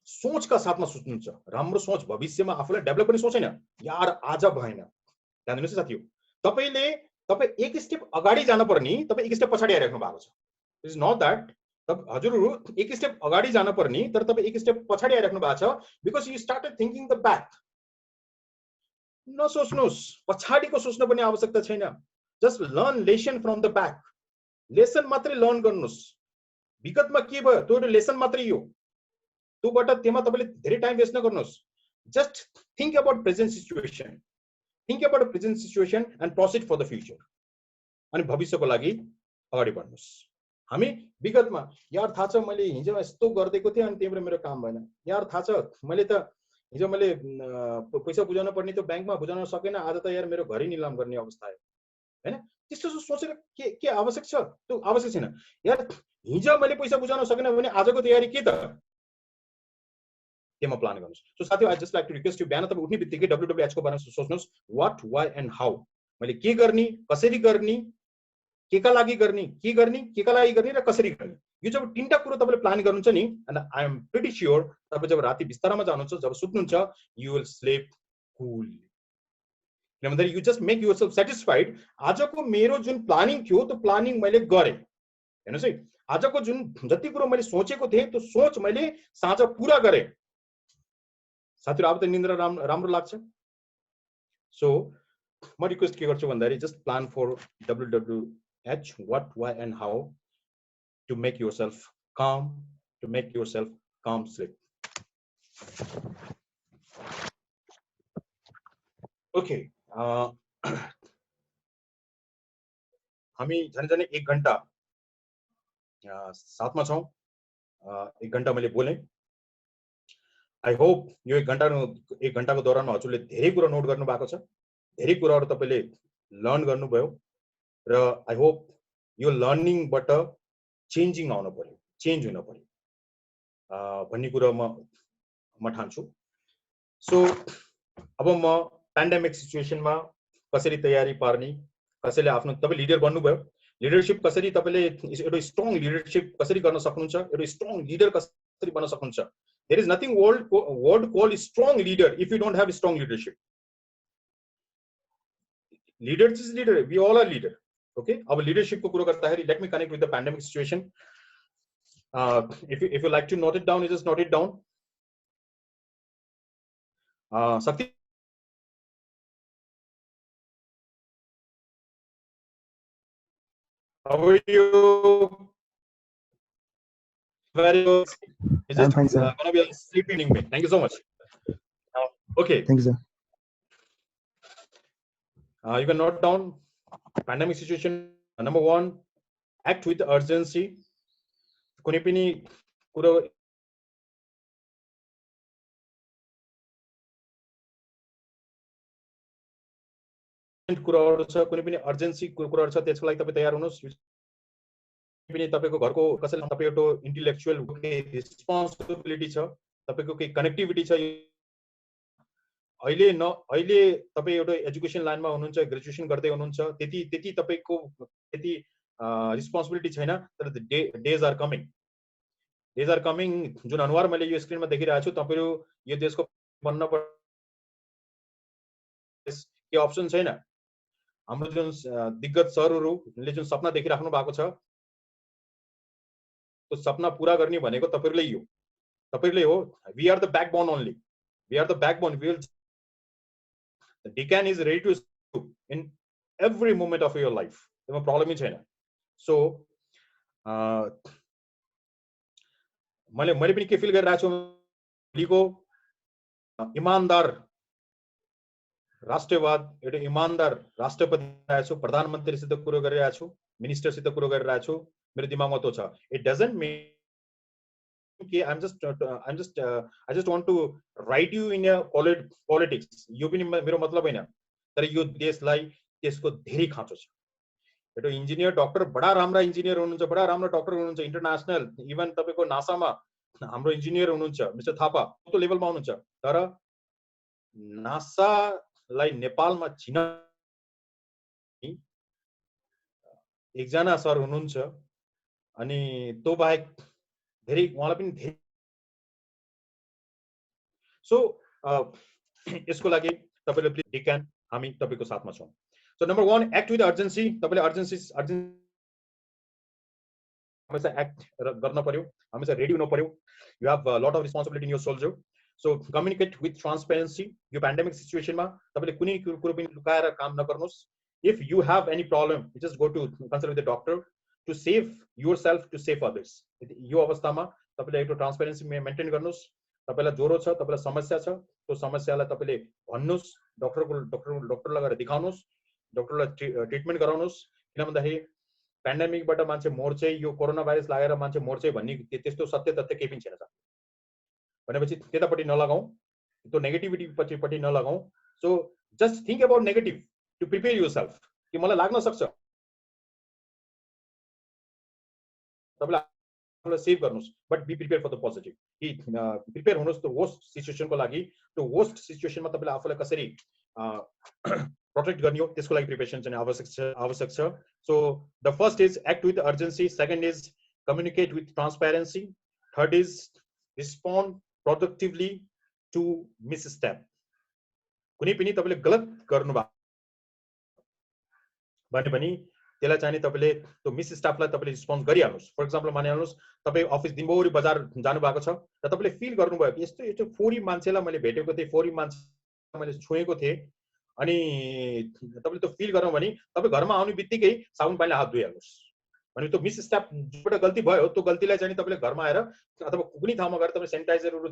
सोचका साथमा सुत्नुहुन्छ, राम्रो सोच, भविष्यमा आफूलाई डेभलप गर्ने सोच हैन, यार आज भएन। ध्यान दिनुस् साथीहरु, तपाई एक स्टेप अगाडि जान पर्ने, तपाई एक स्टेप पछाडी आइराख्नु भएको छ। इट इज नट दैट हजुरहरु एक स्टेप अगाडि जान पर्ने, तर तपाई एक स्टेप पछाडी आइराख्नु भएको छ, because you started thinking the back. नसोच्नुस्, पछाडीको सोच्न पनि आवश्यकता छैन। Just learn lesson from the back. Lesson मात्रै लर्न गर्नुस्। विगतमा के भयो त्यो एउटा लेसन मात्रै हो, त्योबाट त्यसमा तपाईले धेरै टाइम वेस्ट नगर्नुस्। Just think about present situation, think about present situation and proceed for the future. अनि भविष्यको लागि अगाडि बढ्नुस्। हामी विगतमा यार थाहा छ मैले हिजो यस्तो गर्दैको थिएँ अनि त्यही भएर मेरो काम भएन, यार थाहा छ मैले त हिजो मैले पैसा बुझाउन पर्ने त्यो बैंकमा बुझाउन सकेन, आज त यार मेरो घरै निलाम गर्ने अवस्था आयो, हैन। त्यस्तो सोचेर के आवश्यक छ? त्यो आवश्यक छैन। यार हिजो मैले पैसा बुझाउन सकेन भने आजको तयारी के त? त्यसमा प्लान गर्नुस्। सो साथीहरु, I just like to request you, बिहान तपाईं उठ्ने बित्तिकै WWH को बारेमा सोच्नुस्। What, why and how. मैले के गर्ने, कसरी गर्ने, के का लागि गर्ने, के का लागि गर्ने र कसरी गर्ने। यो जब तीनटा कुरो तपाईले प्लान गर्नुहुन्छ नि, and I am pretty sure तपाई जब राति बिस्तारामा जानुहुन्छ, जब सुत्नुहुन्छ, यु विल स्लीप कूल। किनभने you just make yourself satisfied. आजको मेरो जुन प्लानिङ थियो त्यो प्लानिङ मैले गरे। हेर्नुस् है, आजको जुन जति कुरो मैले सोचेको थिएँ त्यो सोच मैले साँझ पूरा गरे। साथीहरु, अब त निन्द्रा राम्रो लाग्छ। सो म रिक्वेस्ट के गर्छु भन्दाखेरि just plan for WWH, what, why and how, to make yourself calm, to make yourself calm sleep. Okay, हामी झन् 1 घण्टा साथमा छौं। 1 घण्टा मैले बोले। आई होप यो 1 घण्टाको दौरानमा हजुरले धेरै कुरा नोट गर्नु भएको छ, धेरै कुराहरु तपाईले लर्न गर्नुभयो र आई होप यो लर्निङबाट चेन्जिङ आउन पर्यो, चेन्ज हुन पर्यो भन्ने कुरा म ठान्छु। सो अब म पेन्डेमिक सिचुएसनमा कसरी तयारी पार्ने, कसैले आफ्नो तपाई लिडर बन्नुभयो, लिडरशिप कसरी तपाईले एउटा स्ट्रङ लिडरशिप कसरी गर्न सक्नुहुन्छ, एउटा स्ट्रङ लिडर कसरी बन्न सक्नुहुन्छ। There is nothing word called strong leader if you don't have strong leadership. Leaders is leader. We all are leader. Okay. Our leadership को कुरो गर्दाखेरि, let me connect with the pandemic situation. If you like to note it down, you just note it down. Sakti. How are you? Very good. It's I'm just fine, sir. gonna be a sleepy evening. Thank you so much. Okay. Thank you, sir. You can note down pandemic situation. Number 1, act with urgency. कुनै पनि कुरो कुराहरु छ, कुनै पनि urgency कुराहरु छ, त्यसको लागि तपाई तयार हुनुस्। पनि तपाईको घरको कसैले तपाईको इन्टेलेक्चुअल रिस्पोन्सिबिलिटी छ, तपाईको के कनेक्टिभिटी छ। अहिले तपाई एउटा एजुकेसन लाइनमा हुनुहुन्छ, ग्रेजुएसन गर्दै हुनुहुन्छ, त्यति तपाईको त्यति रिस्पोन्सिबिलिटी छैन, तर days are coming. Days are coming. जुन अनुहार मैले यो स्क्रिनमा देखिरहेको छु, तपाईहरु यो देशको बन्न के अप्सन छैन। हाम्रो जुन दिग्गज सरहरुले जुन सपना देखिराख्नु भएको छ, त्यो सपना पूरा गर्ने भनेको तपाईहरुले हो। तपाईहरुले हो। We are the backbone only. We are the backbone. The decan is ready to in every moment of your life. त्यसमा प्रब्लम छैन। सो मैले पनि के फिल गरिरहेको छु, भोलिको इमानदार राष्ट्रवाद, एउटा इमानदार राष्ट्रपति आएको छु, प्रधानमन्त्रीसित कुरो गरिरहेको छु, मिनिस्टरसित कुरो गरिरहेको छु। मेरो दिमागमा त्यो छ। It doesn't mean कि I just want to write you in a politics. यो पनि मेरो मतलब हैन, तर यो देशलाई त्यसको धेरै खाँचो छ। एउटा इन्जिनियर, डाक्टर, बडा राम्रा इन्जिनियर हुनुहुन्छ, बडा राम्रो डाक्टर हुनुहुन्छ, इन्टरनेशनल इभन तपाईको नासामा हाम्रो इन्जिनियर हुनुहुन्छ, मिस्टर थापा, त्यो लेभलमा हुनुहुन्छ। तर नासालाई नेपालमा चिन एकजना सर हुनुहुन्छ, अनि त्यो बाहेक धेरै उहाँलाई पनि धेरै। सो यसको लागि तपाईले प्लिज डिकान हामी तपाईको साथमा छौं। So number 1, act with urgency. तपाईले अर्जेन्सी हमेशा एक्ट गर्न पर्यो, हमेशा रेडी हुनु पर्यो। You have a lot of responsibility in your soldier. So communicate with transparency. यो पेन्डेमिक सिचुएसनमा तपाईले कुनै कुरो पनि लुकाएर काम नगर्नुस्। If you have any problem, just go to consult with the doctor to save yourself, to save others. यो अवस्थामा तपाईले एउटा ट्रान्सपेरेन्सी मेन्टेन गर्नुस्। तपाईलाई ज्वरो छ, तपाईलाई समस्या छ, त्यो समस्यालाई तपाईले भन्नुस्, डक्टरलाई गएर देखाउनुस्, डक्टरलाई ट्रिटमेन्ट गराउनुस्। किन भन्दाखेरि पेन्डेमिकबाट मान्छे मर्छ, यो कोरोना भाइरस लागेर मान्छे मर्छ भन्ने त्यस्तो सत्य तथ्य केही पनि छैन सर। भनेपछि त्यतापट्टि नलगाऊ, त्यो नेगेटिभिटी पट्टि नलगाऊ। So just think about negative to prepare yourself कि मलाई लाग्न सक्छ। तपाईलाई सेभ गर्नुस्, but be prepare for the positive. कि प्रिपेयर हुनुस् त्यो वर्स्ट सिचुएसनको लागि। त्यो वर्स्ट सिचुएसनमा तपाईले आफूलाई कसरी प्रोटेक्ट गर्ने हो, त्यसको लागि प्रिपरेसन चाहिँ आवश्यक छ। So the first is act with urgency, second is communicate with transparency, third is respond productively to misstep. कुनै पनि तपाईले गलत गर्नुभयो भने पनि त्यसलाई चाहिँ तपाईले त्यो मिसस्टेपलाई तपाईले रिस्पोन्ड गरिहाल्नुस्। फर एक्जाम्पल मानिहाल्नुस् तपाई अफिस दिनभरि बजार जानु भएको छ र तपाईले फिल गर्नुभयो कि यस्तो फोरी मान्छेलाई मैले भेटेको थिएँ, फोरी मान्छे मैले छुएको थिएँ, अनि तपाईले त्यो फिल गर्नु भने तपाई घरमा आउने बित्तिकै साबुन पानीले हात धुइहाल्नुस्। भने त्यो मिसस्टेप जुनबाट गल्ती भयो, त्यो गल्तीलाई चाहिँ तपाईले घरमा आएर अथवा कुनै ठाउँमा गएर तपाईले सेनिटाइजरहरु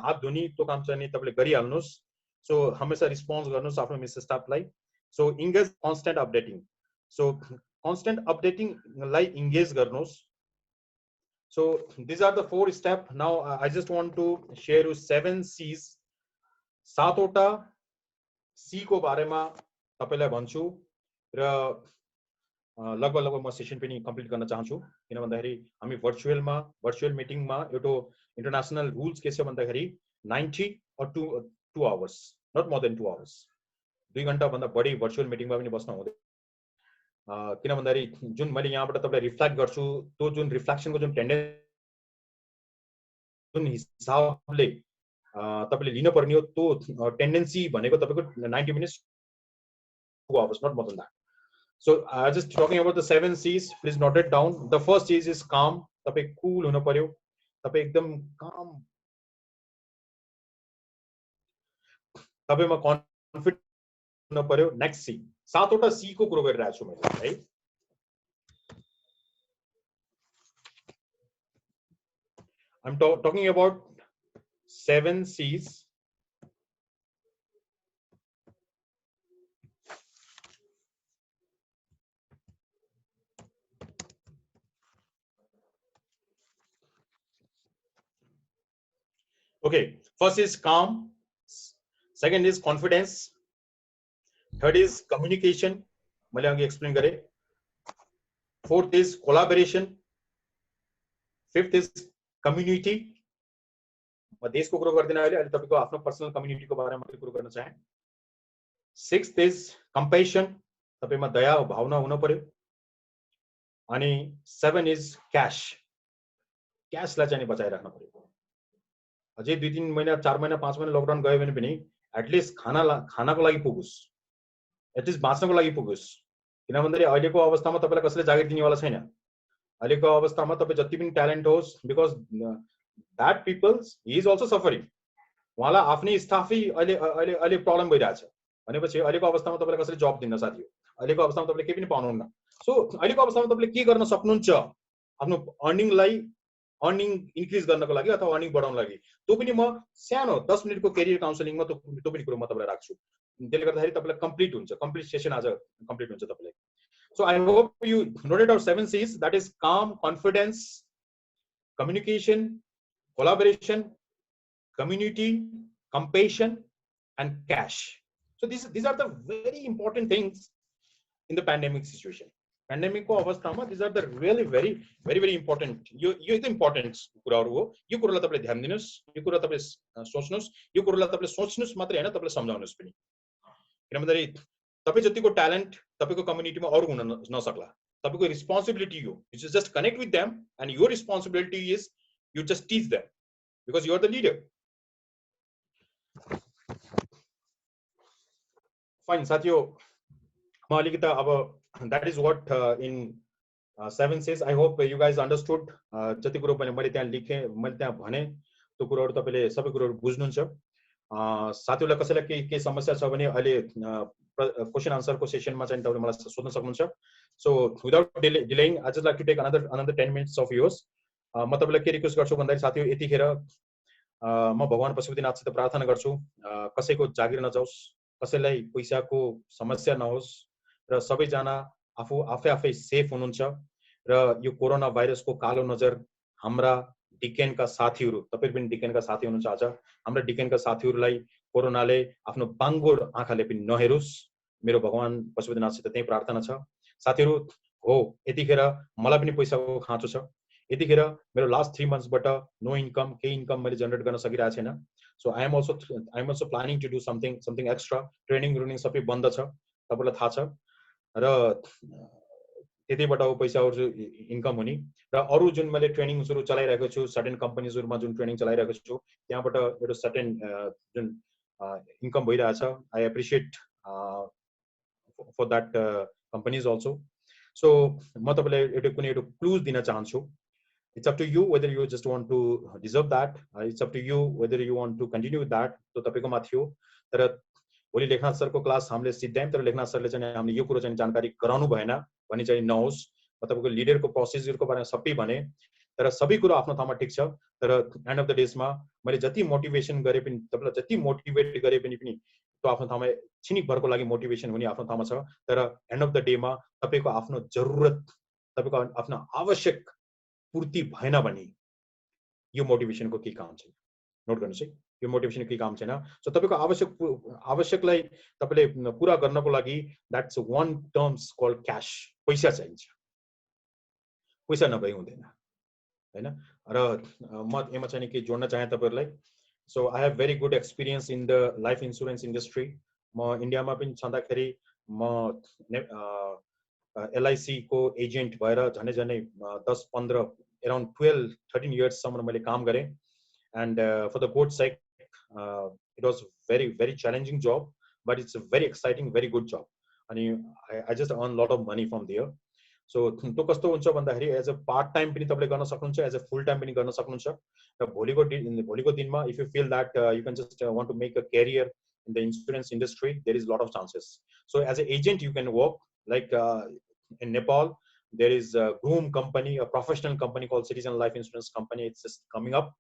हात धुनी त्यो काम चाहिँ तपाईले गरिहाल्नुस्। सो हमेशा रिस्पोन्स गर्नुस् आफ्नो मिसस्टेपलाई। So engage constant updating. So constant updating लाई इन्गेज गर्नुस्। So this are the 4 step. Now I just want to share you 7 C's। 7 वटा सी को बारेमा तपाईलाई भन्छु र लगभग म सेसन पनि कम्प्लिट गर्न चाहन्छु। किन भन्दाखेरि हामी भर्चुअल मिटिङमा एउटा इन्टरनेशनल रुल्स के छ भन्दाखेरि 90 or 2 hours, not more than 2 hours। 2 घण्टा भन्दा बढी भर्चुअल मिटिङमा पनि बस्न हुँदैन। किन भन्दाखेरि जुन मैले यहाँबाट तपाईलाई रिफ्लेक्ट गर्छु, त्यो जुन रिफ्लेक्सनको जुन टेन्डेन्सी जुन हिसाबले तपाईले लिन पर्ने हो, त्यो टेन्डेन्सी भनेको तपाईको 90 minutes hours, not more than that. So just talking about the 7 C's, please note it down. The first C is calm. तपाईं cool हुनु पर्यो, तपाईं एकदम calm, तपाईंमा confident हुनु पर्यो. Next C, 7 वटा C को कुरो गरिरहेको छु मैले, है. I'm talking about 7 C's. Okay, first is calm, second is confidence, third is communication, मैले अघि explain गरे, fourth is collaboration, fifth is community. म देशको कुरो गर्दिन अहिले, अहिले तपाईको आफ्नो पर्सनल कम्युनिटीको बारेमा मात्रै कुरो गर्न चाहे. Sixth is compassion, तपाईमा दया भावना हुन पर्यो. अनि 7 is cash, क्याशलाई चाहिँ बचाइराख्न पर्यो. अझै 2-3 महिना 4 महिना 5 महिना लकडाउन गयो भने पनि एटलिस्ट खानाको लागि पुगोस्, एटलिस्ट बाँच्नको लागि पुगोस्. किन भन्दाखेरि अहिलेको अवस्थामा तपाईलाई कसैले जागिर दिनेवाला छैन. अहिलेको अवस्थामा तपाई जति पनि ट्यालेन्ट होस्, because that people he is also suffering. उहाँलाई आफ्नै स्टाफै अहिले प्रब्लम भइरहेछ भनेपछि अहिलेको अवस्थामा तपाईलाई कसैले जब दिन साथी हो. अहिलेको अवस्थामा तपाईले केही पनि पाउनुहुन्न. सो अहिलेको अवस्थामा तपाईले के गर्न सक्नुहुन्छ आफ्नो अर्निङ इन्क्रिज गर्नको लागि अथवा अर्निङ बढाउनको लागि, त्यो पनि म सानो 10 मिनेटको करियर काउन्सिलिङमा त्यो पनि कुरो म तपाईलाई राख्छु. त्यसले गर्दाखेरि तपाईलाई कम्प्लिट सेसन आज कम्प्लिट हुन्छ तपाईलाई. So I hope you noted out 7 C's, that is calm, confidence, communication, collaboration, community, compassion, and cash. So these are the very important things in the pandemic situation. Pandemic को अवस्थामा these are the really very important. यो एकदम important कुराहरु हो. यो कुरालाई तपाईले ध्यान दिनुस्, यो कुरा तपाईले सोच्नुस्, यो कुरालाई तपाईले सोच्नुस् मात्रै हैन, तपाईले सम्झाउनुस् पनि. किनभने तपाई जतिको ट्यालेन्ट तपाईको कम्युनिटीमा अरु हुन नसक्ला. तपाईको रिस्पोन्सिबिलिटी हो. You just connect with them, and your responsibility is you just teach them because you are the leader. Fine, साथियो, म अलिकति अब that is what in 7 C's. I hope you guys understood. जति कुरो पनि मैले त्यहाँ लेखे, मैले त्यहाँ भने त्यो कुराहरु तपाईले सबै कुराहरु बुझ्नुहुन्छ. साथीहरुलाई कसैलाई के समस्या छ भने अहिले क्वेशन आन्सर को सेसनमा चाहिँ तपाईले मलाई सोध्न सक्नुहुन्छ. So without delaying, I just like to take another 10 minutes of yours. म तपाईलाई के रिक्वेस्ट गर्छु भन्दाखेरि साथीहरु यतिखेर म भगवान पशुपतिनाथसित प्रार्थना गर्छु कसैको जागिर नजाओस्, कसैलाई पैसाको समस्या नहोस् र सबैजना आफै सेफ हुनुहुन्छ र यो कोरोना भाइरसको कालो नजर हाम्रा डिकेनका साथीहरु, तपाईहरु पनि डिकेनका साथी हुनुहुन्छ आज, हाम्रा डिकेनका साथीहरुलाई कोरोनाले आफ्नो बाङ्गो आँखाले पनि नहेरोस्, मेरो भगवान पशुपतिनाथसित त्यही प्रार्थना छ. साथीहरु हो, यतिखेर मलाई पनि पैसाको खाँचो छ. यतिखेर मेरो लास्ट 3 months बाट नो इन्कम, केही इन्कम मैले जनरेट गर्न सकिरहेको छैन. So I am also planning to do something extra. Training सबै बन्द छ, तपाईलाई थाहा छ, र त्यतिबाट पैसाहरु इन्कम हुने र अरु जुन मैले ट्रेनिङहरु चलाइरहेको छु, सर्टेन कम्पनीजहरुमा जुन ट्रेनिङ चलाइरहेको छु त्यहाँबाट एउटा सर्टेन जुन इन्कम भइरहेछ. I appreciate for that companies also. So म तपाईलाई एउटा कुनै एउटा क्लूज दिन चाहन्छु. It's up to you whether you just want to deserve that. It's up to you whether you want to continue with that. तो तपाईको माथि हो. तर भोलि लेखनाथ सरको क्लास हामीले सिद्धायौं, तर लेखनाथ सरले चाहिँ हामीले यो कुरो चाहिँ जानकारी गराउनु भएन भनी चाहिँ नहोस्. म तपाईको लिडरको प्रोसेसको बारेमा सबै भने, तर सबै कुरो आफ्नो ठाउँमा ठीक छ. तर एन्ड अफ द डेजमा मैले जति मोटिभेसन गरे पनि, तपाईलाई जति मोटिभेट गरे पनि त्यो आफ्नो ठाउँमा छिनिक भरको लागि मोटिभेसन हुने आफ्नो ठाउँमा छ. तर एन्ड अफ द डेमा तपाईको आफ्नो जरुरत, तपाईको आफ्नो आवश्यक पूर्ति भएन भने यो मोटिभेसनको के काम छैन. नोट गर्नुस् है, यो मोटिभेसन के काम छैन. सो तपाईको आवश्यकलाई तपाईले पूरा गर्नको लागि that's one terms called cash. पैसा चाहिन्छ, पैसा नभई हुँदैन हैन. र म एमा चाहिँ के जोड्न चाहे तपाईहरुलाई. So I have very good experience in the life insurance industry. म इन्डियामा पनि छँदाखेरि म LIC को एजेन्ट भएर झनै 10-15 around 12-13 years सम्म मैले काम गरे. And for the God's sake, it was very challenging job, but it's a very exciting, very good job. अनि I just earn lot of money from there. So त्यो कस्तो हुन्छ भन्दाखेरि एज अ पार्ट टाइम पनि तपाईँले गर्न सक्नुहुन्छ, as a full time पनि गर्न सक्नुहुन्छ। र भोलिको दिनमा if you feel that you can just want to make a career in the insurance industry, there is a lot of chances. So as an agent you can work like in Nepal there is a groom company, a professional company called Citizen Life Insurance Company. It's just coming up.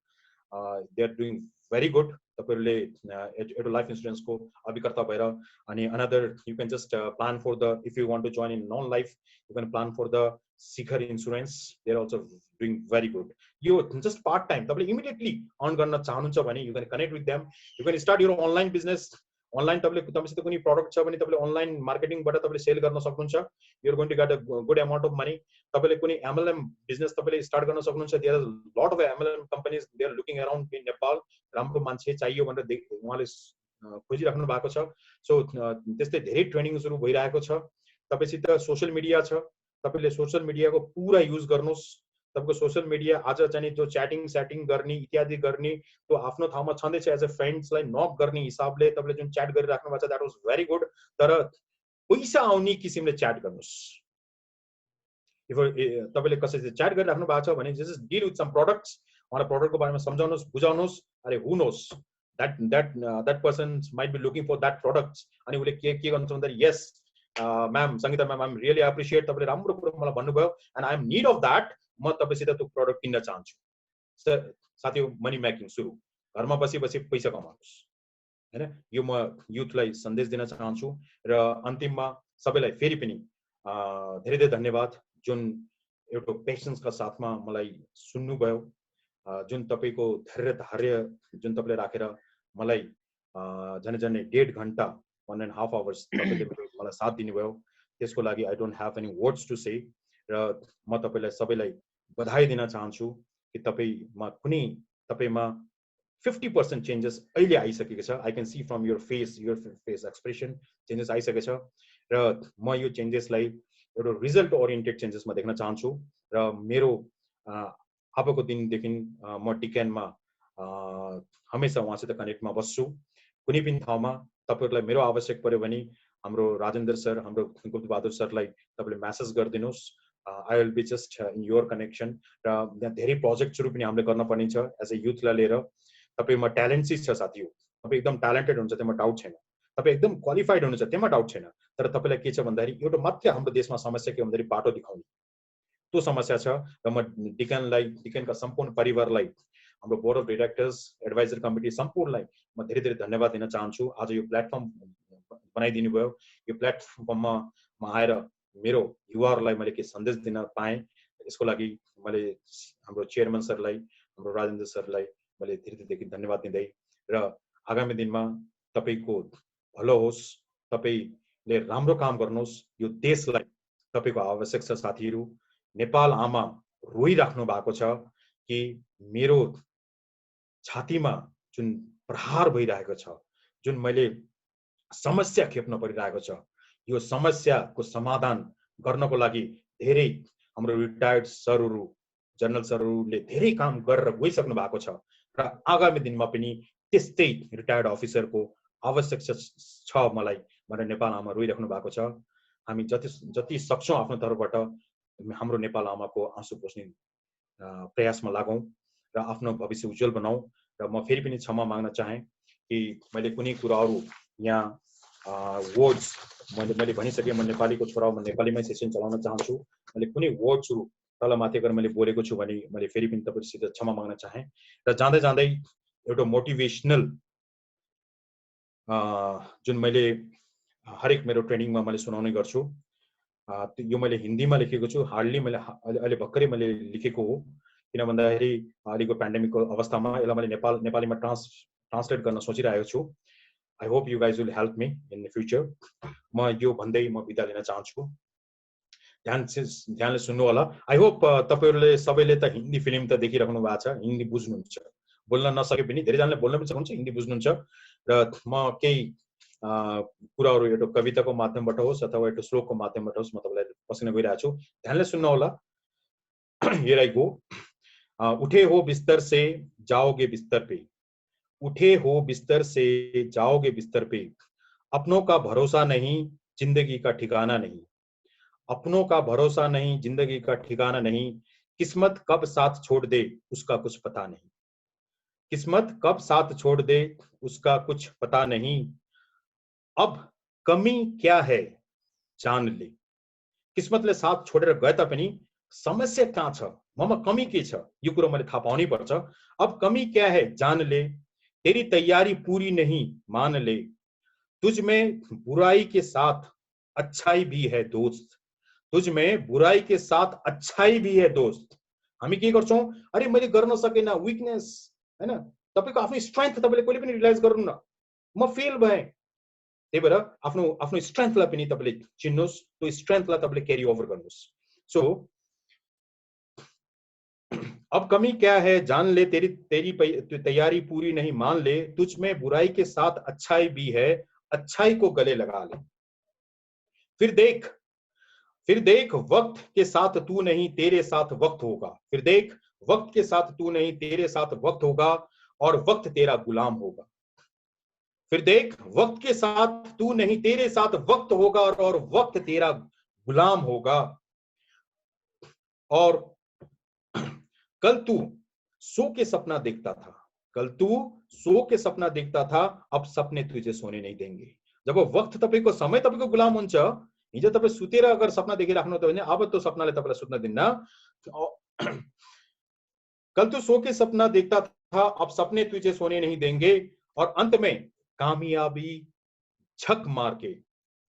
They are doing very good. तपाईहरुले एउटा life insurance को अभिकर्ता भएर अनि another you can just plan for the, if you want to join in non life you can plan for the Shikhar insurance. They are also doing very good. यो just part time तपाईले immediately earn गर्न चाहनुहुन्छ भने you can connect with them. You can start your online business. Online तपाईसित कुनै product छ भने तपाईले अनलाइन मार्केटिङबाट तपाईले सेल गर्न सक्नुहुन्छ। You are going to get a good amount of money. तपाईले कुनै एमएलएम बिजनेस तपाईले स्टार्ट गर्न सक्नुहुन्छ। There are lot of MLM companies they are looking around in Nepal. राम्रो मान्छे चाहियो भनेर उहाँले खोजिराख्नु भएको छ। सो त्यस्तै धेरै ट्रेनिङ्सहरु भइरहेको छ। तपाईसित सोशल मिडिया छ, तपाईले सोशल मिडियाको पूरा युज गर्नुस्। तपाईको सोशल मिडिया आज चाहिँ जो च्याटिङ सेटिङ गर्ने इत्यादि गर्ने त्यो आफ्नो ठाउँमा छँदैछ। एज अ फ्रेन्ड्सलाई नक गर्ने हिसाबले तपाईले जुन च्याट गरिराख्नु भएको छ द्याट वाज भेरी गुड। तर पैसा आउने किसिमले च्याट गर्नुस्। इफ तपाईले कसैले च्याट गरिराख्नु भएको छ भने just deal with some products, उहाँलाई प्रोडक्टको बारेमा सम्झाउनुस्, बुझाउनुस्। अरे who knows that person might be looking for that products अनि उले के गर्नुहुन्छ भन्दा yes ma'am Sangeeta ma'am I am really appreciate तपाईले राम्रो कुरा मलाई भन्नुभयो and I am need of that. म तपाईसित त्यो प्रोडक्ट किन्न चाहन्छु। सर साथी मनी मेकिङ सुरु, घरमा बसी पैसा कमाउनुस् हैन। यो म युथलाई सन्देश दिन चाहन्छु। र अन्तिममा सबैलाई फेरि पनि धेरै धेरै धन्यवाद जुन एउटा पेशेन्सका साथमा मलाई सुन्नुभयो। जुन तपाईको धैर्य जुन तपाईले राखेर मलाई झनै 1.5 घण्टा 1.5 hours तपाईले मलाई साथ दिनुभयो त्यसको लागि I don't have any words to say. र म तपाईलाई सबैलाई बधाई दिन चाहन्छु कि तपाईमा 50% चेन्जेस अहिले आइसकेको छ। I can see from your face expression changes आइसकेको छ। र म यो चेन्जेसलाई एउटा रिजल्ट ओरिएन्टेड चेन्जेसमा देख्न चाहन्छु। र मेरो अबको दिनदेखि म डिकेनमा हमेशा उहाँसित कनेक्टमा बस्छु। कुनै पनि ठाउँमा तपाईहरुलाई मेरो आवश्यक पर्यो भने हाम्रो राजेन्द्र सर, हाम्रो गुप्त बहादुर सरलाई तपाईले message गरिदिनुस्। I will be just in your connection. र धेरै प्रोजेक्टहरु पनि हामीले गर्न पर्ने छ एज अ युथलाई लिएर। तपाईमा ट्यालेन्ट छ साथी हो, तपाई एकदम ट्यालेन्टेड हुन्छ त्यसमा डाउट छैन, तपाई एकदम क्वालिफाइड हुनुहुन्छ त्यसमा डाउट छैन। तर तपाईलाई के छ भन्दाखेरि एउटा मात्र हाम्रो देशमा समस्या के भन्दाखेरि बाटो देखाउने त्यो समस्या छ। र म डिकेनका सम्पूर्ण परिवारलाई, हाम्रो board of directors, adviser committee सम्पूर्णलाई म धेरै धेरै धन्यवाद दिन चाहन्छु। आज यो प्लेटफर्म बनाइदिनु भयो। यो प्लेटफर्ममा म आएर मेरो युवाहरूलाई मैले के सन्देश दिन पाएँ यसको लागि मैले हाम्रो चेयरम्यान सरलाई, हाम्रो राजेन्द्र सरलाई मैले धेरै धेरै धन्यवाद दिँदै र आगामी दिनमा तपाईको भलो होस्, तपाईले राम्रो काम गर्नुहोस्। यो देशलाई तपाईको आवश्यक छ साथीहरु। नेपाल आमा रोइराख्नु भएको छ कि मेरो छातीमा जुन प्रहार भइरहेको छ, जुन मैले समस्या खेप्न परिरहेको छ, यो समस्याको समाधान गर्नको लागि धेरै हाम्रो रिटायर्ड सरहरु, जनरल सरहरुले धेरै काम गरेर गइसक्नु भएको छ। र आगामी दिनमा पनि त्यस्तै रिटायर्ड अफिसरको आवश्यक छ मलाई भनेर नेपाल आमा रोइराख्नु भएको छ। हामी जति सक्छौं आफ्नो तर्फबाट हाम्रो नेपाल आमाको आँसु पोस्ने प्रयासमा लागौं र आफ्नो भविष्य उज्जवल बनाऊ। र म फेरि पनि क्षमा माग्न चाहे कि मैले कुनै कुराहरु यहाँ वर्ड्स मैले भनिसके। म नेपालीको छोरा हो, म नेपालीमै सेसन चलाउन चाहन्छु। मैले कुनै वर्ड्सहरु तल माथि गरेर मैले बोलेको छु भने मैले फेरि पनि तपाईहरुसित क्षमा माग्न चाहे। र जाँदै एउटा मोटिभेशनल जुन मैले हरेक मेरो ट्रेनिङमा मैले सुनाउने गर्छु, यो मैले हिन्दीमा लेखेको छु। हार्डली मैले अहिले भर्खरै मैले लेखेको हो किन भन्दाखेरि अहिलेको पेन्डेमिकको अवस्थामा यसलाई मैले नेपालीमा ट्रान्सलेट गर्न सोचिरहेको छु। I hope you guys will help me in the future. म यो भन्दै म बिदा लिन चाहन्छु। ध्यानले सुन्नु होला। I hope तपाईहरुले सबैले त हिन्दी फिल्म त देखिराख्नु भएको छ, हिन्दी बुझ्नुहुन्छ। बोल्न नसके पनि धेरै जनाले बोल्न पनि सक्नुहुन्छ, हिन्दी बुझ्नुहुन्छ। र म केही कुराहरु एउटा कविताको माध्यमबाट होस् अथवा एउटा श्लोकको माध्यमबाट होस् म तपाईलाई पसिन गइरहेको छु। ध्यानले सुन्न होला। Here I go. उठे हो बिस्तर से जाओगे बिस्तर पे, उठे हो बिस्तर से जाओगे बिस्तर पे, अपनों का भरोसा नहीं जिंदगी का ठिकाना नहीं, अपनों का भरोसा नहीं, जिंदगी का ठिकाना नहीं, किस्मत कब साथ छोड़ दे उसका कुछ पता नहीं, किस्मत कब साथ छोड़ दे उसका कुछ पता नहीं, अब कमी क्या है जान ले। किस्मतले साथ छोडेर गए तापनि समस्या कहाँ छ, ममा कमी के छ, यो कुरो मैले थाहा पाउनै पर्छ। अब कमी क्या है जान ले, तेरी तैयारी पूरी नहीं मान ले, तुझ में बुराई के साथ अच्छाई भी है दोस्त, तुझ में बुराई के साथ अच्छाई भी है दोस्त। हामी के गर्छौं, अरे मैले गर्न सकेन, विकनेस हैन, तपाईको आफ्नो स्ट्रेंथ तपाईले कहिले पनि रियलाइज गर्नु न, म फेल भएँ, त्यही भएर आफ्नो आफ्नो स्ट्रेंथलाई पनि तपाईले चिन्नुस्, त्यो स्ट्रेंथलाई तपाईले क्यारी ओभर गर्नुस्। सो अब कमी क्या है जान ले, तेरी तेरी तैयारी पूरी नहीं मान ले, तुझ में बुराई के साथ अच्छाई भी है, अच्छाई को गले लगा ले। फिर देख वक्त के साथ तू नहीं तेरे साथ वक्त होगा, फिर देख वक्त के साथ तू नहीं तेरे साथ वक्त होगा और वक्त तेरा गुलाम होगा। फिर देख वक्त के साथ तू नहीं तेरे साथ वक्त होगा और वक्त तेरा गुलाम होगा। और कल तू सो के सपना देखता था, कल तू सो के सपना देखता था, अब सपने तुझे सोने नहीं देंगे। जब वक्त तपाईको समय तपाईको गुलाम हुन्छ, हिजो तपाई सुतेर अगर सपना देखिराख्नु त भने अब त्यो सपनाले तपाईलाई सुत्न दिन्न। कल तू सो के सपना देखता था, अब सपने तुझे सोने नहीं देंगे। और अंत में कामयाबी झक मार के,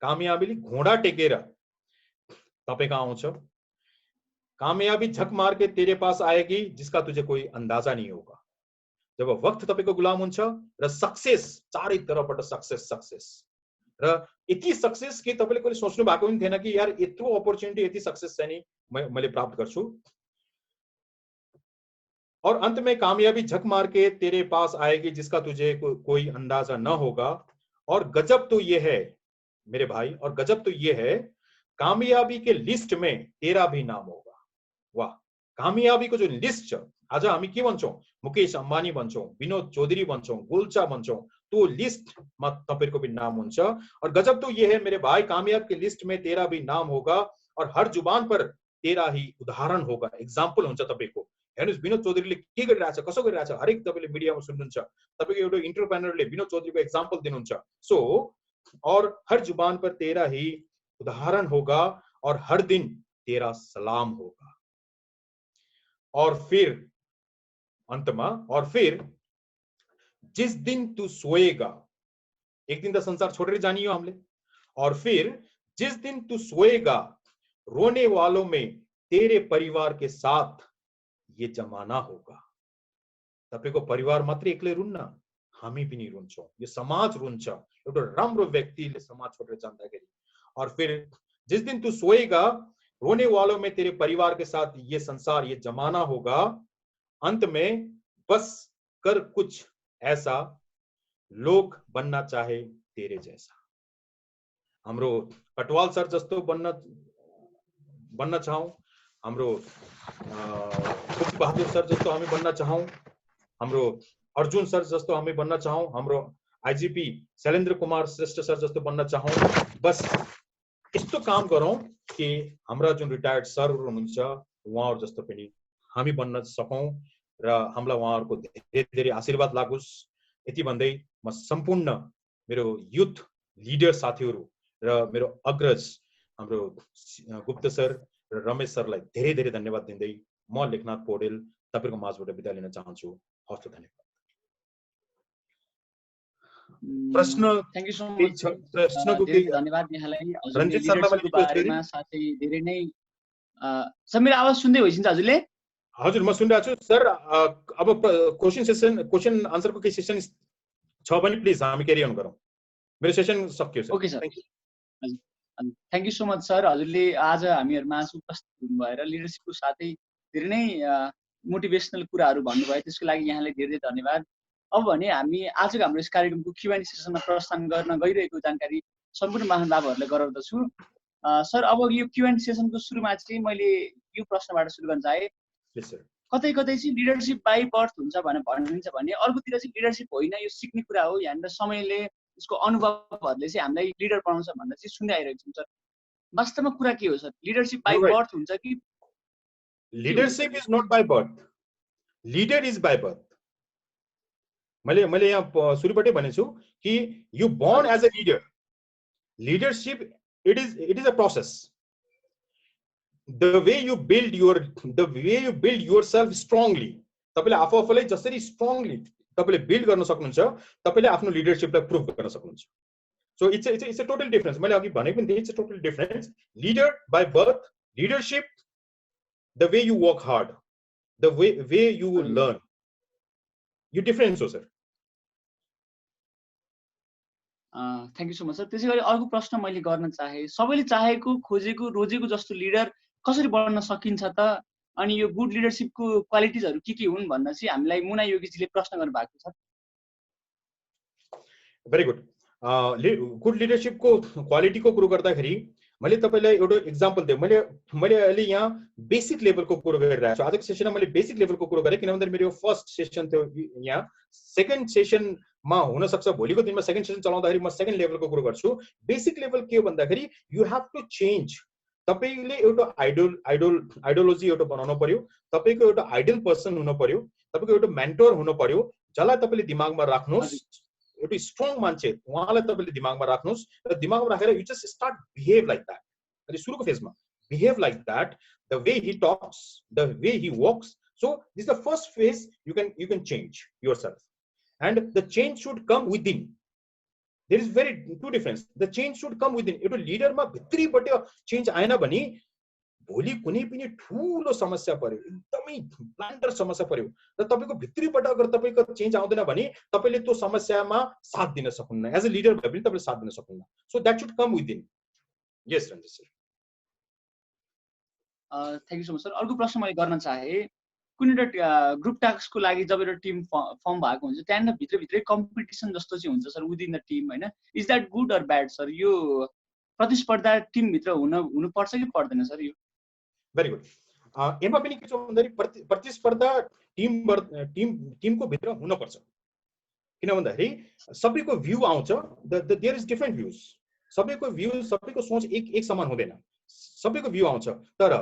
कामयाबीले घोडा टेकेर तपाईको आउँछ, कामयाबी झक मार के तेरे पास आएगी जिसका तुझे कोई अंदाजा नहीं होगा। जब वक्त तपाईको गुलाम हुन्छ र सक्सेस चारै तर्फबाट सक्सेस सक्सेस र यति सक्सेस कि तपाईले कहिले सोच्नु भएको पनि थिएन कि यार यत्रो अपर्च्युनिटी यति सक्सेस चाहिँ नि मैले प्राप्त गर्छु। और अंत में कामयाबी झक मार के तेरे पास आएगी जिसका तुझे कोई अंदाजा न होगा। और गजब तो ये है मेरे भाई, और गजब तो ये है, कामयाबी के लिस्ट में तेरा भी नाम होगा। वाह, कामयाबीको जो लिस्ट छ, आज हामी के भन्छौं, मुकेश अम्बानी भन्छौं, विनोद चौधरी भन्छौं, गोल्चा भन्छौं, त्यो लिस्टमा तपाईको भी नाम हुन्छ। और गजब तो ये है मेरे भाई, कामयाब के लिस्ट में तेरा भी नाम होगा और हर जुबान पर तेरा ही उदाहरण होगा, एग्जाम्पल हुन्छ तपाईको। हेर्नुस् विनोद चौधरीले के गरिरहेछ, कसो गरिरहेछ, हरेक तपाईले मिडियामा सुन्नुहुन्छ, तपाईको एउटा एन्टरप्रेन्योरले विनोद चौधरीको एग्जाम्पल दिनुहुन्छ। सो और हर जुबान पर तेरा ही उदाहरण होगा और हर दिन तेरा सलाम होगा। और फिर अंतमा, और फिर जिस दिन तू सोएगा, एक दिन तो संसार छोड़कर जानी हो हमले, और फिर जिस दिन तू सोएगा, रोने वालों में तेरे परिवार के साथ ये जमाना होगा। तपाईको परिवार मात्र एक्लै रुन्न, हामी पनि रुन्छौं, यो समाज रुन्छ, एउटा राम्रो व्यक्तिले समाज छोडेर जाँदाखेरि। और फिर जिस दिन तू सोएगा, रोने वालों में तेरे परिवार के साथ ये संसार ये जमाना होगा। अंत में बस कर कुछ ऐसा, लोग बनना चाहे तेरे जैसा। हाम्रो कटवाल सर जस्तो बन्न चाहौं, हाम्रो खुद बहादुर सर जस्तो हामी बन्न चाहौं, हाम्रो अर्जुन सर जस्तो हामी बन्न चाहौं, हाम्रो आईजीपी शैलेन्द्र कुमार श्रेष्ठ सर जस्तो बन्न चाहौं। बस यस्तो काम गरौं कि हाम्रा जुन रिटायर्ड सरहरु हुनुहुन्छ उहाँहरु जस्तो पनि हामी बन्न सकौं र हामीलाई उहाँहरुको धेरै धेरै आशीर्वाद लागोस्। यति भन्दै म सम्पूर्ण मेरो युथ लिडर साथीहरु र मेरो अग्रज हाम्रो गुप्त सर र रमेश सरलाई धेरै धेरै धन्यवाद दिँदै म लेखनाथ पौडेल तपाईको माझबाट बिदा लिन चाहन्छु। हस्त धन्यवाद। प्रश्न थ्यांक यू सो मच, प्रश्नको धेरै धन्यवाद यहाँलाई। रञ्जित सरलाई मैले रिक्वेस्ट गरे साथै धेरै नै सर मेरो आवाज सुन्दै होइसिन्छ हजुरले? हजुर म सुनिरहेको छु सर। अब क्वेशन आन्सरको केही सेसन छ भने प्लिज हामी क्यारी अन गरौँ। मेरो सेसन सकियो sir. Okay sir, thank you so much sir. हजुरले आज हामीहरुमा उपस्थित हुनुभएर लिडरशिपको साथै धेरै नै मोटिभेसनल कुराहरू भन्नुभयो, त्यसको लागि यहाँलाई धेरै धेरै धन्यवाद। अब भने हामी आजको हाम्रो यस कार्यक्रमको Q&A सेसनमा प्रस्थान गर्न गइरहेको जानकारी सम्पूर्ण महानुभावहरूलाई गराउँदछु। सर अब यो Q&A सेसनको सुरुमा चाहिँ मैले यो प्रश्नबाट सुरु गर्न चाहे। कतै कतै चाहिँ लिडरशिप बाइ बर्थ हुन्छ भनेर भनिन्छ भने अर्कोतिर चाहिँ लिडरशिप होइन, यो सिक्ने कुरा हो। यहाँनिर समयले त्यसको अनुभवहरूले चाहिँ हामीलाई लिडर बनाउँछ भनेर चाहिँ सुन्दै आइरहेको छौँ सर। वास्तवमा कुरा के हो सर? लिडरसिप बाइ बर्थ हुन्छ कि? Leadership is not by birth, leader is by birth. मैले यहाँ सुरुबाटै भनेको छु कि you born as a leader. Leadership it is a process. the way you build yourself strongly, तपाईले आफूलाई जसरी स्ट्रङली तपाईले बिल्ड गर्न सक्नुहुन्छ तपाईले आफ्नो लिडरशिपलाई प्रुभ गर्न सक्नुहुन्छ। So it's a total difference. मैले अघि भनेको पनि थिएँ, it's a total difference. Leader by birth, leadership the way you work hard, the way you learn, यो डिफरेन्स हो sir. Thank you so much sir. त्यसै गरी अर्को प्रश्न मैले गर्न चाहे, सबैले चाहेको खोजेको रोजेको जस्तो लिडर कसरी बन्न सकिन्छ त? अनि यो गुड लिडरसिपको क्वालिटिजहरू के हुन् भन्न चाहिँ हामीलाई मुना योगीजीले प्रश्न गर्नु भएको छ। Very good. गुड लिडरशिपको क्वालिटीको कुरो गर्दाखेरि मैले तपाईलाई एउटा एक्जाम्पल दिएँ। मैले अहिले यहाँ बेसिक लेभलको कुरो गरिरहेको छु। आजको सेसनमा मैले बेसिक लेभलको कुरो गरेँ किनभने मेरो फर्स्ट सेसन थियो। यहाँ सेकेन्ड सेसनमा हुन सक्छ भोलिको दिनमा सेकेन्ड सेसन चलाउँदाखेरि म सेकेन्ड लेभलको कुरो गर्छु। बेसिक लेभल के हो भन्दाखेरि यु हेभ टु चेन्ज। तपाईले एउटा आइडियोलोजी एउटा बनाउनु पर्यो, तपाईको एउटा आइडियल पर्सन हुनु पर्यो, तपाईको एउटा मेन्टर हुनु पर्यो जसलाई तपाईले दिमागमा राख्नुस्। एउटा स्ट्रङ मान्छे उहाँलाई तपाईले दिमागमा राख्नुस् र दिमागमा राखेर you just start behave like that. अनि सुरुको फेजमा behave like that, the way he talks, the way he walks. So this the first phase you can change yourself and the change should come within. There is very two difference. The change should come within. एउटा लिडरमा भित्रीबाट change आएन भने भोलि कुनै पनि ठूलो समस्या पर्यो, एकदमै ब्लन्डर समस्या पर्यो र तपाईको भित्रीबाट अगर तपाईको चेन्ज आउँदैन भने तपाईले त्यो समस्यामा साथ दिन सक्नुहुन्न। एज अ लिडर भए पनि तपाईले साथ दिन सक्नुहुन्न। So that should come within. Yes Ranjit sir. Thank you so much sir. अर्को प्रश्न मैले गर्न चाहे, कुनै एउटा ग्रुप टास्कको लागि जब एउटा टिम फर्म भएको हुन्छ त्यहाँनिर भित्रभित्रै कम्पिटिसन जस्तो चाहिँ हुन्छ सर विदिन द टिम, होइन? Is that good or bad sir? यो प्रतिस्पर्धा टिमभित्र हुनुपर्छ कि पर्दैन सर? यो भेरी गुड। यसमा पनि के छ भन्दाखेरि प्रतिस्पर्धा टिमको भित्र हुनुपर्छ। किन भन्दाखेरि सबैको भ्यू आउँछ। There is different views. सबैको भ्यू, सबैको सोच एक समान हुँदैन। सबैको भ्यू आउँछ तर